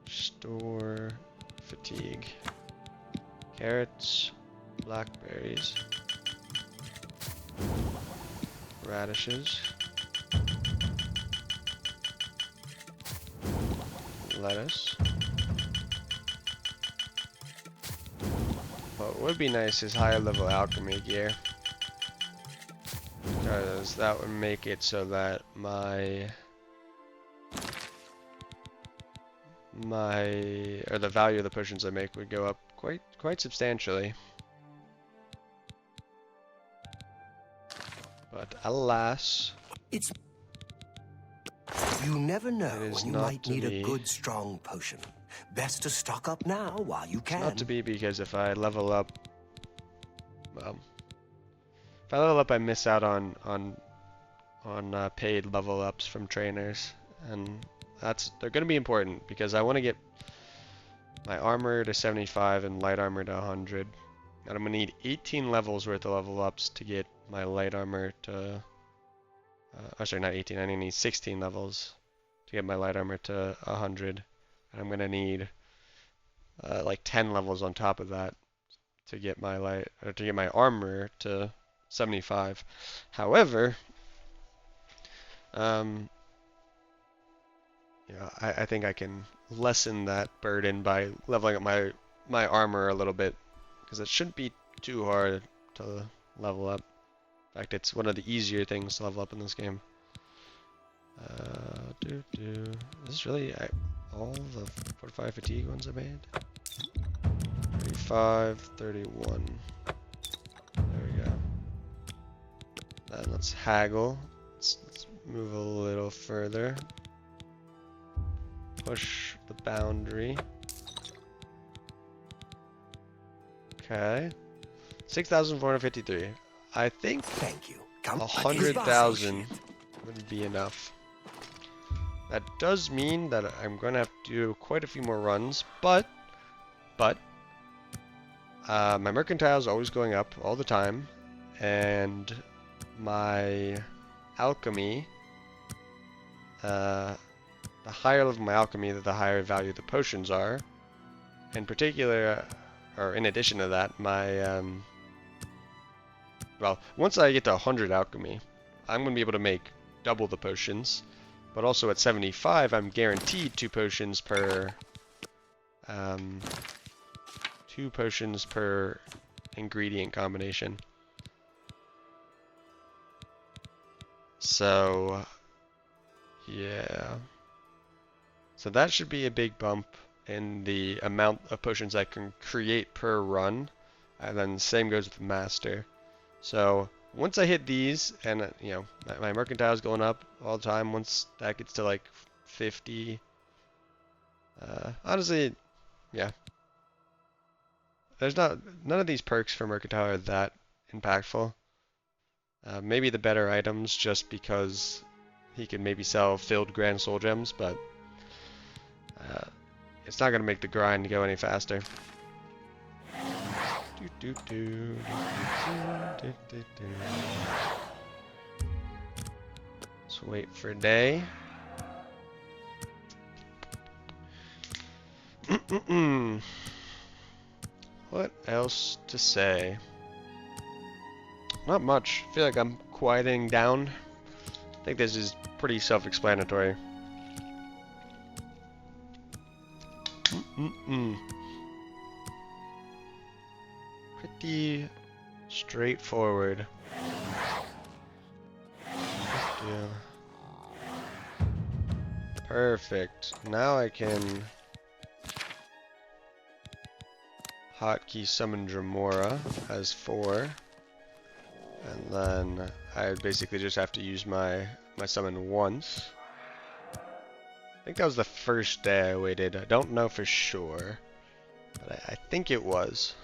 [SPEAKER 1] Store. Fatigue. Carrots. Blackberries. Radishes. Lettuce. What would be nice is higher level alchemy gear, because that would make it so that the value of the potions I make would go up quite substantially. But alas,
[SPEAKER 6] You never know
[SPEAKER 1] It is
[SPEAKER 6] when you
[SPEAKER 1] not
[SPEAKER 6] might
[SPEAKER 1] to
[SPEAKER 6] need
[SPEAKER 1] be.
[SPEAKER 6] a good, strong potion. Best to stock up now while you can.
[SPEAKER 1] not to be, because if I level up, well, if I level up, I miss out on paid level ups from trainers, and they're going to be important because I want to get my armor to 75 and light armor to 100, and I'm going to need 18 levels worth of level ups to get my light armor to. Oh, sorry, not 18. I need 16 levels to get my light armor to 100, and I'm going to need like 10 levels on top of that to get my armor to 75. However, You know, I think I can lessen that burden by leveling up my armor a little bit, because it shouldn't be too hard to level up. In fact, it's one of the easier things to level up in this game. Is this really all the 45 fatigue ones I made? 35, 31. There we go. Then let's haggle. Let's move a little further. Push the boundary. Okay. 6,453. I think
[SPEAKER 6] Thank you.
[SPEAKER 1] 100,000 would be enough. That does mean that I'm going to have to do quite a few more runs, but my mercantile is always going up all the time, and my alchemy, the higher level my alchemy, the higher value the potions are. In particular, or in addition to that, my well, once I get to 100 alchemy, I'm going to be able to make double the potions. But also at 75, I'm guaranteed 2 potions per ingredient combination. So yeah. So that should be a big bump in the amount of potions I can create per run. And then the same goes with Master. So once I hit these, and you know, my mercantile is going up all the time. Once that gets to like 50, honestly, yeah. There's none of these perks for mercantile are that impactful. Maybe the better items, just because he can maybe sell filled grand soul gems, but it's not gonna make the grind go any faster. Let's wait for day. What else to say? Not much. I feel like I'm quieting down. I think this is pretty self-explanatory. Pretty straightforward. Perfect. Now I can hotkey summon Dramora as 4, and then I basically just have to use my summon once. I think that was the first day I waited. I don't know for sure, but I think it was.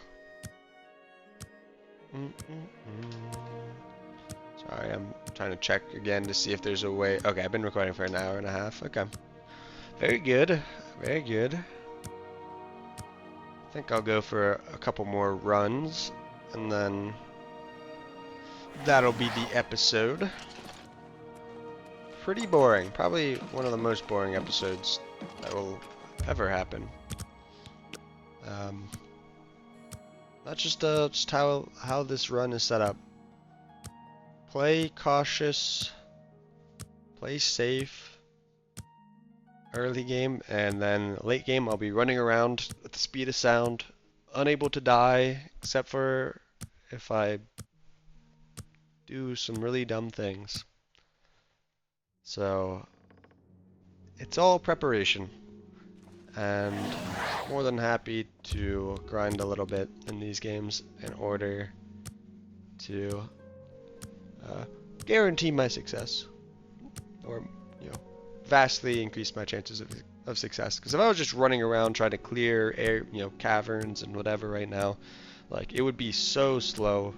[SPEAKER 1] Sorry, I'm trying to check again to see if there's a way. Okay, I've been recording for an hour and a half. Okay. Very good. Very good. I think I'll go for a couple more runs, and then that'll be the episode. Pretty boring. Probably one of the most boring episodes that will ever happen. Not just how this run is set up. Play cautious, play safe, early game, and then late game I'll be running around at the speed of sound, unable to die, except for if I do some really dumb things. So, it's all preparation, and more than happy to grind a little bit in these games in order to guarantee my success, or vastly increase my chances of success. Because if I was just running around trying to clear air, caverns and whatever right now, like, it would be so slow,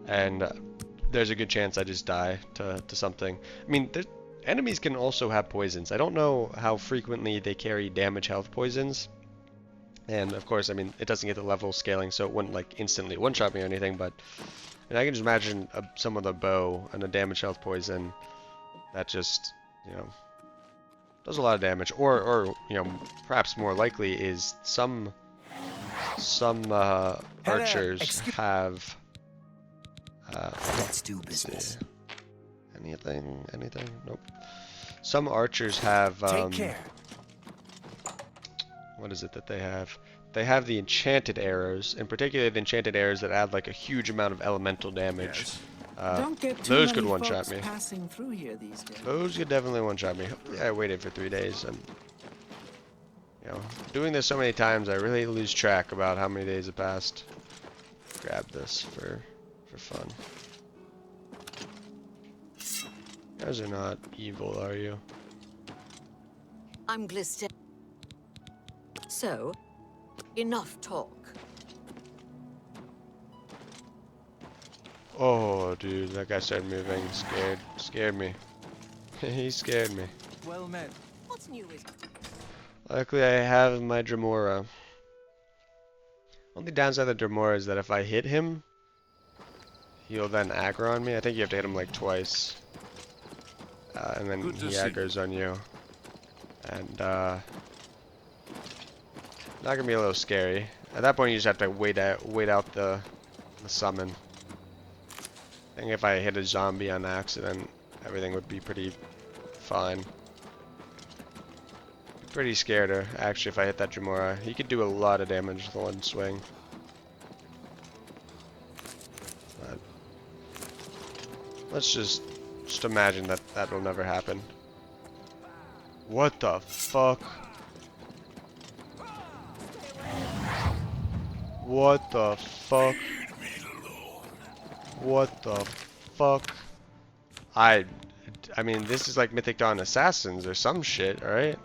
[SPEAKER 1] and there's a good chance I just die to something. I mean, enemies can also have poisons. I don't know how frequently they carry damage health poisons. And of course, I mean, it doesn't get the level scaling, so it wouldn't like instantly one-shot me or anything, but I can just imagine someone with a bow and a damage health poison that just, does a lot of damage. Or perhaps more likely is some archers have
[SPEAKER 6] Let's do business.
[SPEAKER 1] Anything? Anything? Nope. Some archers have,
[SPEAKER 2] Take care.
[SPEAKER 1] what is it that they have? They have the enchanted arrows, in particular the enchanted arrows that add like a huge amount of elemental damage.
[SPEAKER 8] Yes.
[SPEAKER 7] Don't get too
[SPEAKER 1] Those could
[SPEAKER 7] many
[SPEAKER 1] one-shot
[SPEAKER 7] folks
[SPEAKER 1] me.
[SPEAKER 7] passing through here these days.
[SPEAKER 1] Those could definitely one-shot me. Hopefully I waited for 3 days. And, you know, doing this so many times, I really lose track about how many days have passed. Grab this for fun. You guys are not evil, are you?
[SPEAKER 10] I'm Glister. So, enough talk.
[SPEAKER 1] Oh, dude, that guy started moving. Scared me. He scared me.
[SPEAKER 5] Well met.
[SPEAKER 10] What's new is
[SPEAKER 1] Luckily, I have my Dremora. Only downside of the Dremora is that if I hit him, he'll then aggro on me. I think you have to hit him like twice. And then he aggroes on you. And, not gonna be a little scary. At that point, you just have to wait out the summon. I think if I hit a zombie on accident, everything would be pretty fine. Pretty scared actually if I hit that Dremora. He could do a lot of damage with one swing. But let's just imagine that that will never happen. What the fuck? What the fuck? What the fuck? I mean, this is like Mythic Dawn Assassins or some shit, alright?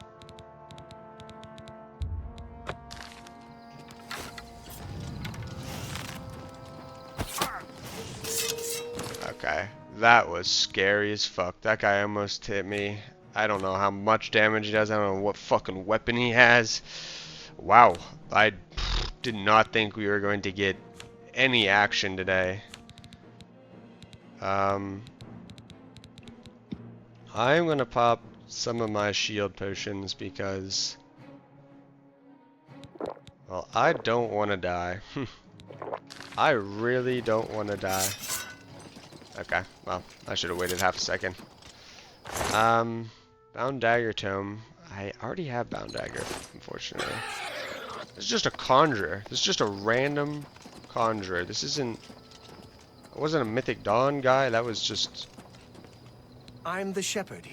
[SPEAKER 1] Okay, that was scary as fuck. That guy almost hit me. I don't know how much damage he does. I don't know what fucking weapon he has. Wow, I did not think we were going to get any action today. I'm gonna pop some of my shield potions because, well, I don't want to die. I really don't want to die. Okay, well, I should have waited half a second. Bound Dagger Tome. I already have Bound Dagger, unfortunately. This is just a conjurer. This is just a random conjurer. This isn't... I wasn't a Mythic Dawn guy. That was just...
[SPEAKER 2] I'm the shepherd.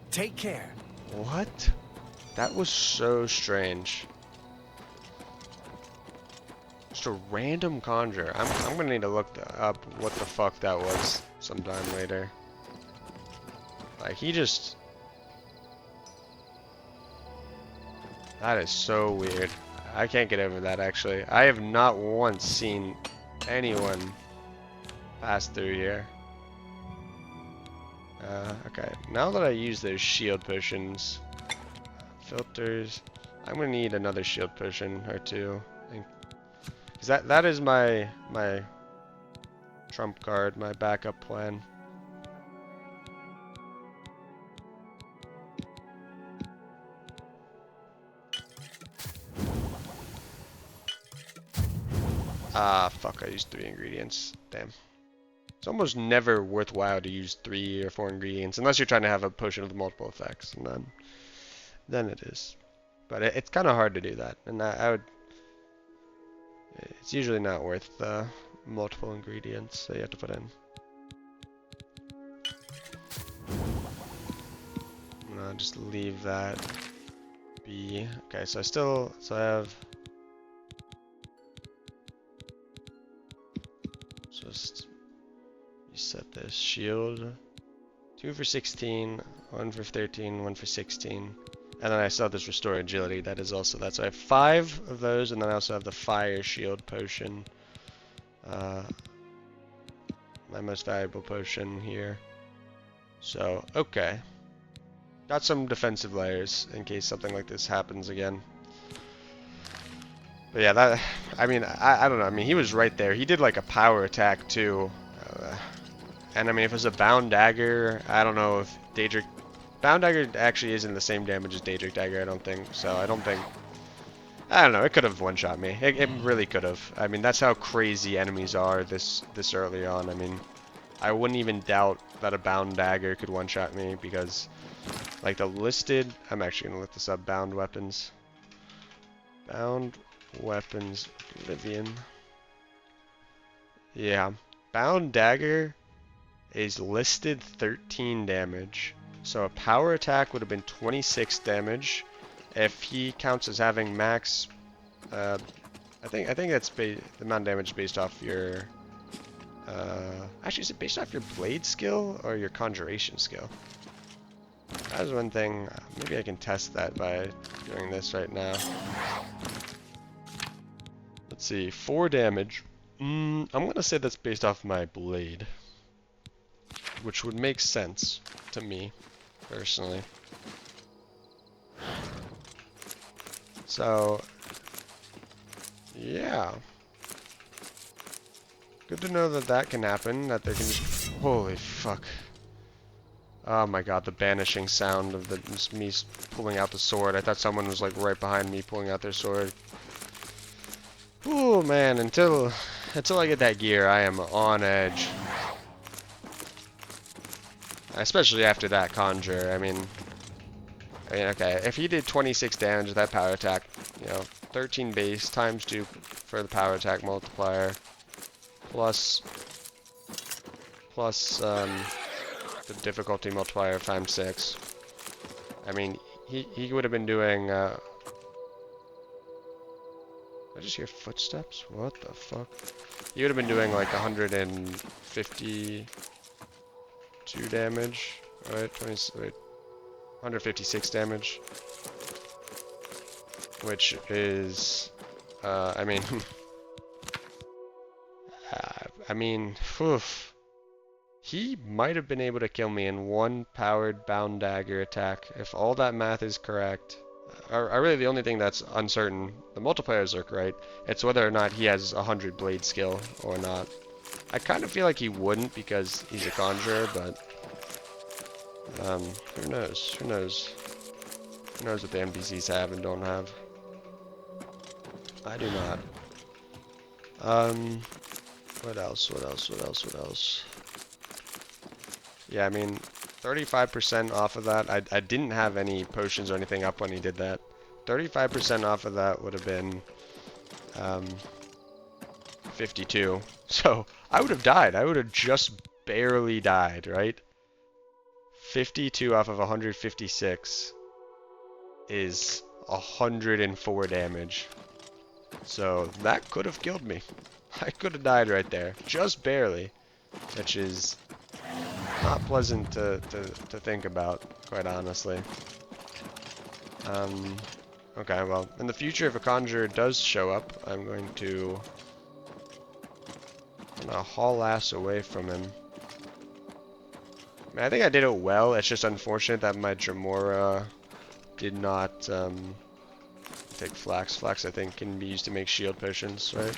[SPEAKER 2] Take care.
[SPEAKER 1] What? That was so strange. Just a random conjure. I'm gonna need to look up what the fuck that was sometime later. Like, he just... That is so weird. I can't get over that, actually. I have not once seen anyone pass through here. Okay, now that I use those shield potions, filters, I'm gonna need another shield potion or two. Cause that is my trump card, my backup plan. Ah, fuck, I used 3 ingredients. Damn. It's almost never worthwhile to use 3 or 4 ingredients unless you're trying to have a potion with multiple effects, and then it is. But it's kind of hard to do that, and I would... It's usually not worth the multiple ingredients that you have to put in. I'll just leave that be. Okay, so I have... Just reset this shield. 2 for 16, 1 for 13, 1 for 16. And then I still have this restore agility, that is also that. So I have 5 of those, and then I also have the fire shield potion. My most valuable potion here. So, okay. Got some defensive layers in case something like this happens again. But yeah, that, I mean, I don't know. I mean, he was right there. He did like a power attack too. And I mean, if it was a Bound Dagger, I don't know if Daedric... Bound Dagger actually isn't the same damage as Daedric Dagger, I don't think. So I don't think... I don't know, it could have one-shot me. It really could have. I mean, that's how crazy enemies are this early on. I mean, I wouldn't even doubt that a bound dagger could one-shot me, because like the listed, I'm actually gonna look this up, bound weapons. Bound weapons, Oblivion. Yeah, bound dagger is listed 13 damage. So a power attack would have been 26 damage. If he counts as having max, I think that's the amount of damage based off your. Actually, is it based off your blade skill or your conjuration skill? That was one thing. Maybe I can test that by doing this right now. Let's see, 4 damage. I'm gonna say that's based off my blade, which would make sense to me, personally. So, yeah. Good to know that that can happen, that there can just... Holy fuck. Oh my god, the banishing sound of just me pulling out the sword. I thought someone was like right behind me pulling out their sword. Oh man, until I get that gear, I am on edge. Especially after that conjure. I mean, okay, if he did 26 damage with that power attack, you know, 13 base times 2 for the power attack multiplier, plus the difficulty multiplier times 6. I mean, he would have been doing. I just hear footsteps. What the fuck? He would have been doing like 152 damage, right? 156 damage, which is, I mean, oof. He might have been able to kill me in one powered bound dagger attack, if all that math is correct. Really, the only thing that's uncertain, the multipliers are right, it's whether or not he has 100 blade skill or not. I kind of feel like he wouldn't because he's a conjurer, but who knows? Who knows? Who knows what the NPCs have and don't have? I do not. What else? What else? What else? What else? Yeah, I mean, 35% off of that. I didn't have any potions or anything up when he did that. 35% off of that would have been 52. So I would have died. I would have just barely died, right? 52 off of 156 is 104 damage. So that could have killed me. I could have died right there, just barely, which is not pleasant to think about, quite honestly. Okay, well, in the future, if a conjurer does show up, I'm gonna haul ass away from him. I mean, I think I did it well. It's just unfortunate that my Dremora did not take flax. Flax, I think, can be used to make shield potions, right?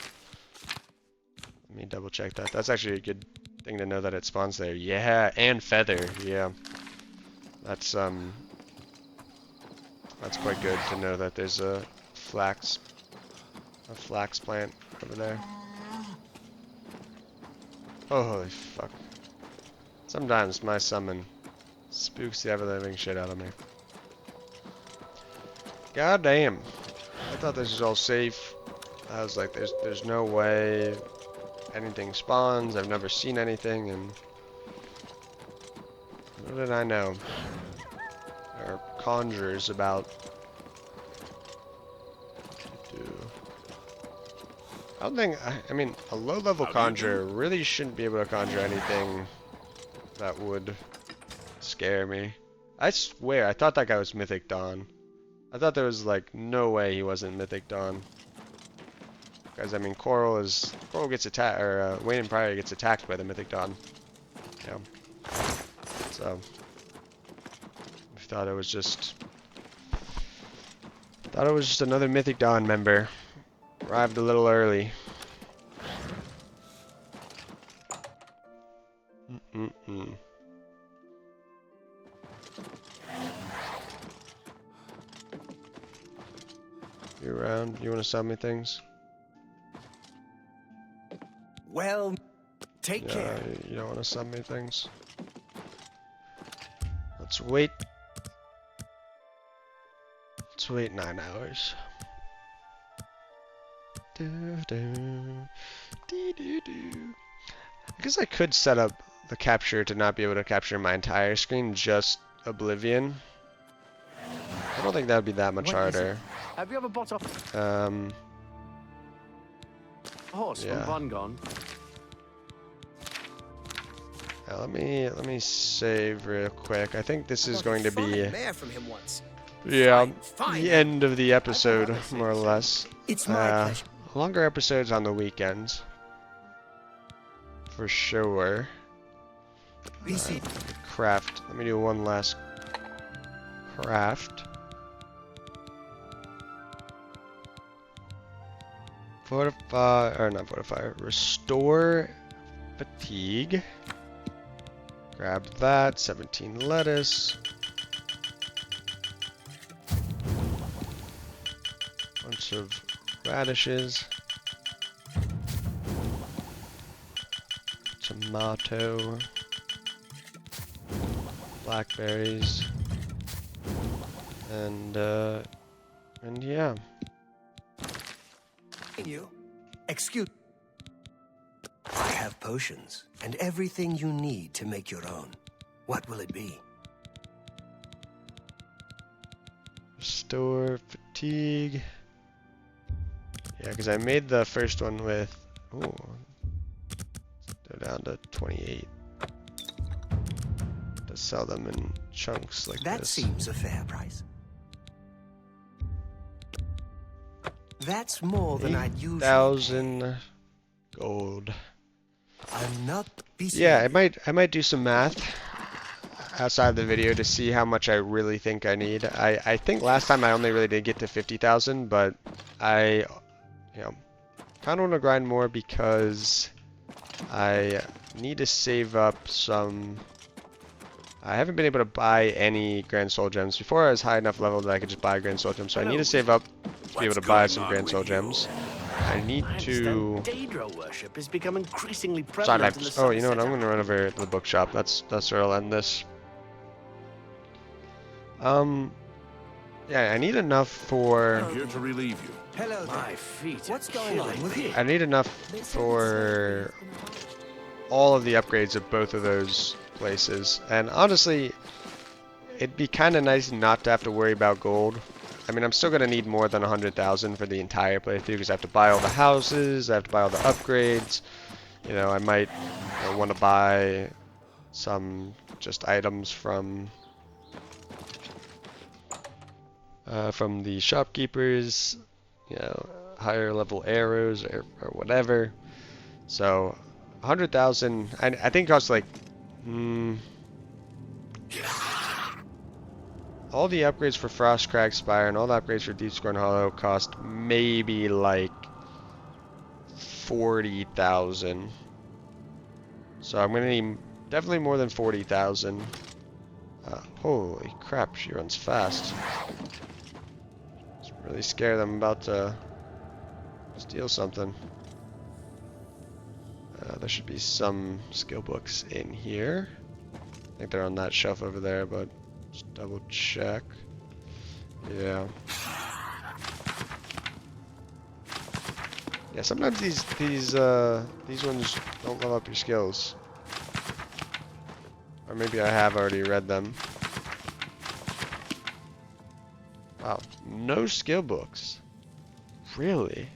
[SPEAKER 1] Let me double check that. That's actually a good thing to know that it spawns there. Yeah, and feather. Yeah, that's quite good to know that there's a flax plant over there. Oh, holy fuck! Sometimes my summon spooks the ever-living shit out of me. God damn! I thought this was all safe. I was like, there's no way anything spawns. I've never seen anything, and what did I know? There are conjurers about. I don't think. I mean, a low-level conjurer really shouldn't be able to conjure anything that would scare me. I swear, I thought that guy was Mythic Dawn. I thought there was like no way he wasn't Mythic Dawn. Because I mean, Coral gets attacked, or Wayne and Pryor gets attacked by the Mythic Dawn. Yeah. So I thought it was just another Mythic Dawn member. Arrived a little early. You around? You want to sell me things?
[SPEAKER 6] Well, take care.
[SPEAKER 1] You don't want to sell me things? Let's wait. Let's wait 9 hours. I guess I could set up the capture to not be able to capture my entire screen, just Oblivion. I don't think that would be that much harder.
[SPEAKER 2] Have you ever bought a horse
[SPEAKER 1] Yeah.
[SPEAKER 2] from Vongon?
[SPEAKER 1] Now, let me save real quick. I think this is going to be
[SPEAKER 6] from him once.
[SPEAKER 1] the
[SPEAKER 6] Fine.
[SPEAKER 1] end of the episode, more or less.
[SPEAKER 6] It's my pleasure.
[SPEAKER 1] Longer episodes on the weekends, for sure. Craft. Let me do one last craft. Fortify, or not fortify, restore fatigue. Grab that, 17 lettuce. Bunch of radishes. Tomato. Blackberries. And yeah.
[SPEAKER 6] You. Excuse. I have potions and everything you need to make your own. What will it be?
[SPEAKER 1] Restore fatigue. Yeah, because I made the first one with. Ooh. They're down to 28. To sell them in chunks like
[SPEAKER 6] That
[SPEAKER 1] this.
[SPEAKER 6] seems a fair price. That's more than I'd usually.
[SPEAKER 1] 8,000 gold.
[SPEAKER 6] I'm not
[SPEAKER 1] Yeah, I might do some math outside the video to see how much I really think I need. I think last time I only really did get to 50,000, but I, kind of want to grind more because I need to save up some. I haven't been able to buy any Grand Soul Gems. Before I was high enough level that I could just buy Grand Soul Gems, so I need to save up to be able to buy some Grand Soul Gems. I need to.
[SPEAKER 2] Daedra worship is become increasingly
[SPEAKER 1] Sorry,
[SPEAKER 2] prevalent in the
[SPEAKER 1] oh, you know what? I'm
[SPEAKER 2] Sunset
[SPEAKER 1] gonna run over to the bookshop. That's where I'll end this. Yeah, I need enough for.
[SPEAKER 9] I'm here to relieve you.
[SPEAKER 6] Hello there.
[SPEAKER 2] My feet.
[SPEAKER 6] What's going on with you?
[SPEAKER 1] I need enough for all of the upgrades of both of those places. And honestly, it'd be kind of nice not to have to worry about gold. I mean, I'm still going to need more than 100,000 for the entire playthrough because I have to buy all the houses, I have to buy all the upgrades. I might want to buy some just items from the shopkeepers, higher level arrows or whatever. So 100,000, I think it costs like all the upgrades for Frostcrag Spire and all the upgrades for Deepscorn Hollow cost maybe like 40,000. So I'm gonna need definitely more than 40,000. Holy crap, she runs fast. It's really scared I'm about to steal something. There should be some skill books in here. I think they're on that shelf over there, but just double check. Yeah. Yeah, sometimes these ones don't level up your skills. Or maybe I have already read them. Wow, no skill books. Really?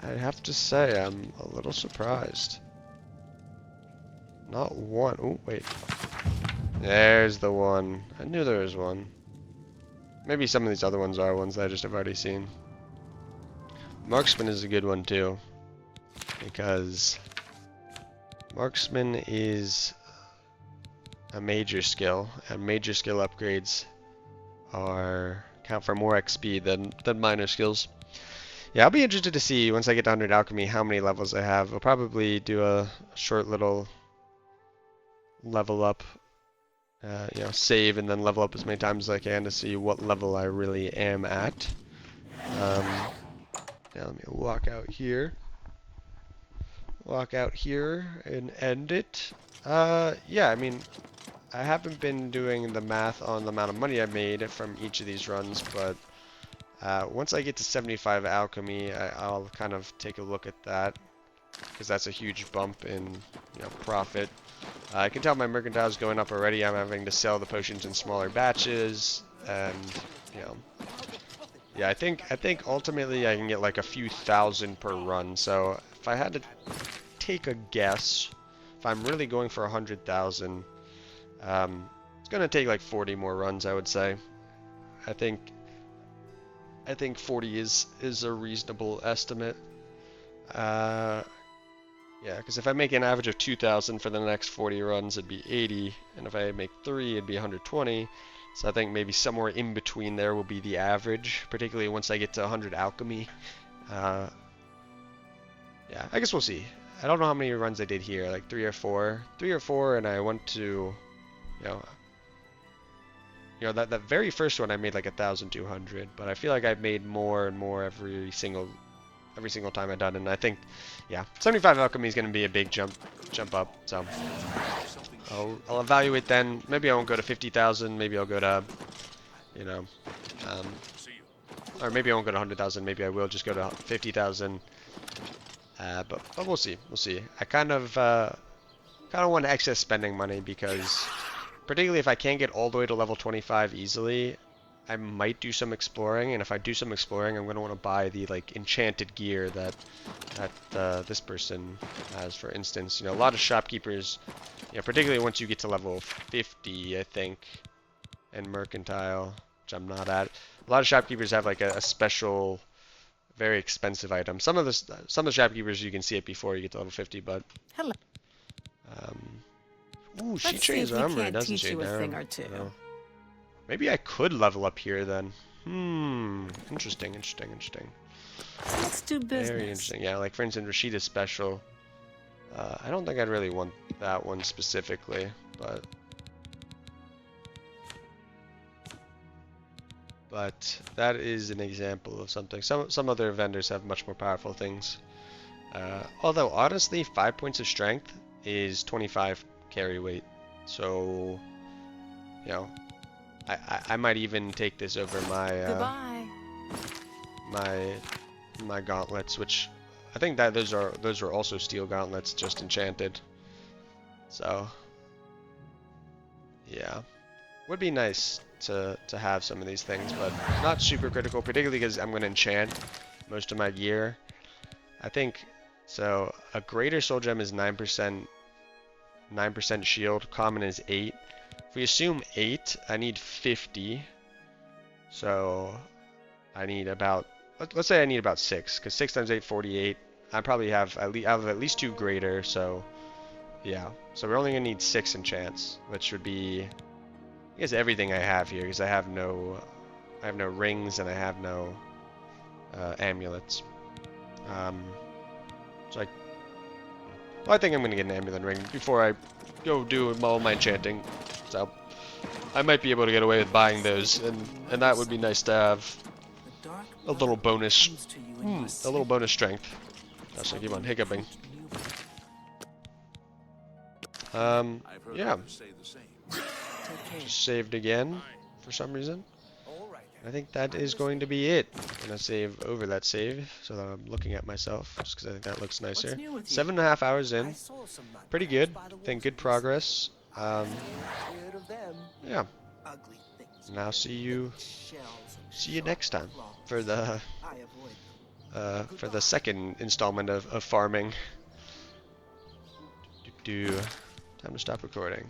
[SPEAKER 1] I'd have to say I'm a little surprised. Not one. Oh, wait. There's the one. I knew there was one. Maybe some of these other ones are ones that I just have already seen. Marksman is a good one too, because Marksman is a major skill, and major skill upgrades count for more XP than minor skills. Yeah, I'll be interested to see once I get to 100 Alchemy how many levels I have. I'll probably do a short little level up, save and then level up as many times as I can to see what level I really am at. Now let me walk out here. Walk out here and end it. Yeah, I mean, I haven't been doing the math on the amount of money I made from each of these runs, but once I get to 75 alchemy, I'll kind of take a look at that, because that's a huge bump in, you know, profit. I can tell my mercantile is going up already. I'm having to sell the potions in smaller batches, and you know, yeah, I think ultimately I can get like a few thousand per run. So if I had to take a guess, if I'm really going for 100,000, it's gonna take like 40 more runs, I would say. I think 40 is a reasonable estimate. Yeah, because if I make an average of 2,000 for the next 40 runs, it'd be 80, and if I make 3, it'd be 120. So I think maybe somewhere in between there will be the average, particularly once I get to 100 alchemy. Yeah, I guess we'll see. I don't know how many runs I did here, like 3 or 4. 3 or 4, and I went to, you know, that very first one I made like 1,200, but I feel like I've made more and more every single time I've done, and I think, yeah, 75 alchemy is going to be a big jump up. So I'll evaluate then. Maybe I won't go to 50,000. Maybe I'll go to, you know, or maybe I won't go to 100,000. Maybe I will just go to 50,000. But we'll see. We'll see. I kind of want excess spending money because, particularly if I can't get all the way to level 25 easily, I might do some exploring, and if I do some exploring, I'm going to want to buy the like enchanted gear that this person has. For instance, you know, a lot of shopkeepers, you know, particularly once you get to level 50, I think, and mercantile, which I'm not at, a lot of shopkeepers have like a special, very expensive item. Some of the shopkeepers you can see it before you get to level 50, but
[SPEAKER 4] Hello.
[SPEAKER 1] Ooh, she
[SPEAKER 4] Let's see
[SPEAKER 1] trains
[SPEAKER 4] if we
[SPEAKER 1] armor,
[SPEAKER 4] can't
[SPEAKER 1] doesn't
[SPEAKER 4] teach
[SPEAKER 1] she?
[SPEAKER 4] you a
[SPEAKER 1] Now,
[SPEAKER 4] thing or two.
[SPEAKER 1] you know. Maybe I could level up here then. Interesting.
[SPEAKER 4] Let's do business.
[SPEAKER 1] Very interesting. Yeah, like for instance, Rashida's special. I don't think I'd really want that one specifically, but that is an example of something. Some other vendors have much more powerful things. Although honestly, 5 points of strength is 25 carry weight, so you know, I might even take this over my
[SPEAKER 4] Goodbye.
[SPEAKER 1] my gauntlets, which I think that those are also steel gauntlets, just enchanted. So yeah, would be nice to have some of these things, but not super critical, particularly because I'm going to enchant most of my gear. I think so. A greater soul gem is 9% shield. Common is 8. If we assume 8, I need 50. So I need about, let's say I need about 6, because 6 times 8, 48. I probably have at least 2 greater, so yeah. So we're only gonna need 6 enchants, which would be, I guess, everything I have here, because I have no rings and I have no amulets. So I think I'm gonna get an amulet ring before I go do all my enchanting. So I might be able to get away with buying those, and that would be nice to have a little bonus, a little bonus strength. Gosh, I keep on hiccuping. Yeah. Just saved again for some reason. I think that is going to be it. I'm gonna save over that save so that I'm looking at myself, just because I think that looks nicer. 7.5 hours in, pretty good. I think good progress. Yeah. And I'll see you next time for the second installment of farming. Time to stop recording.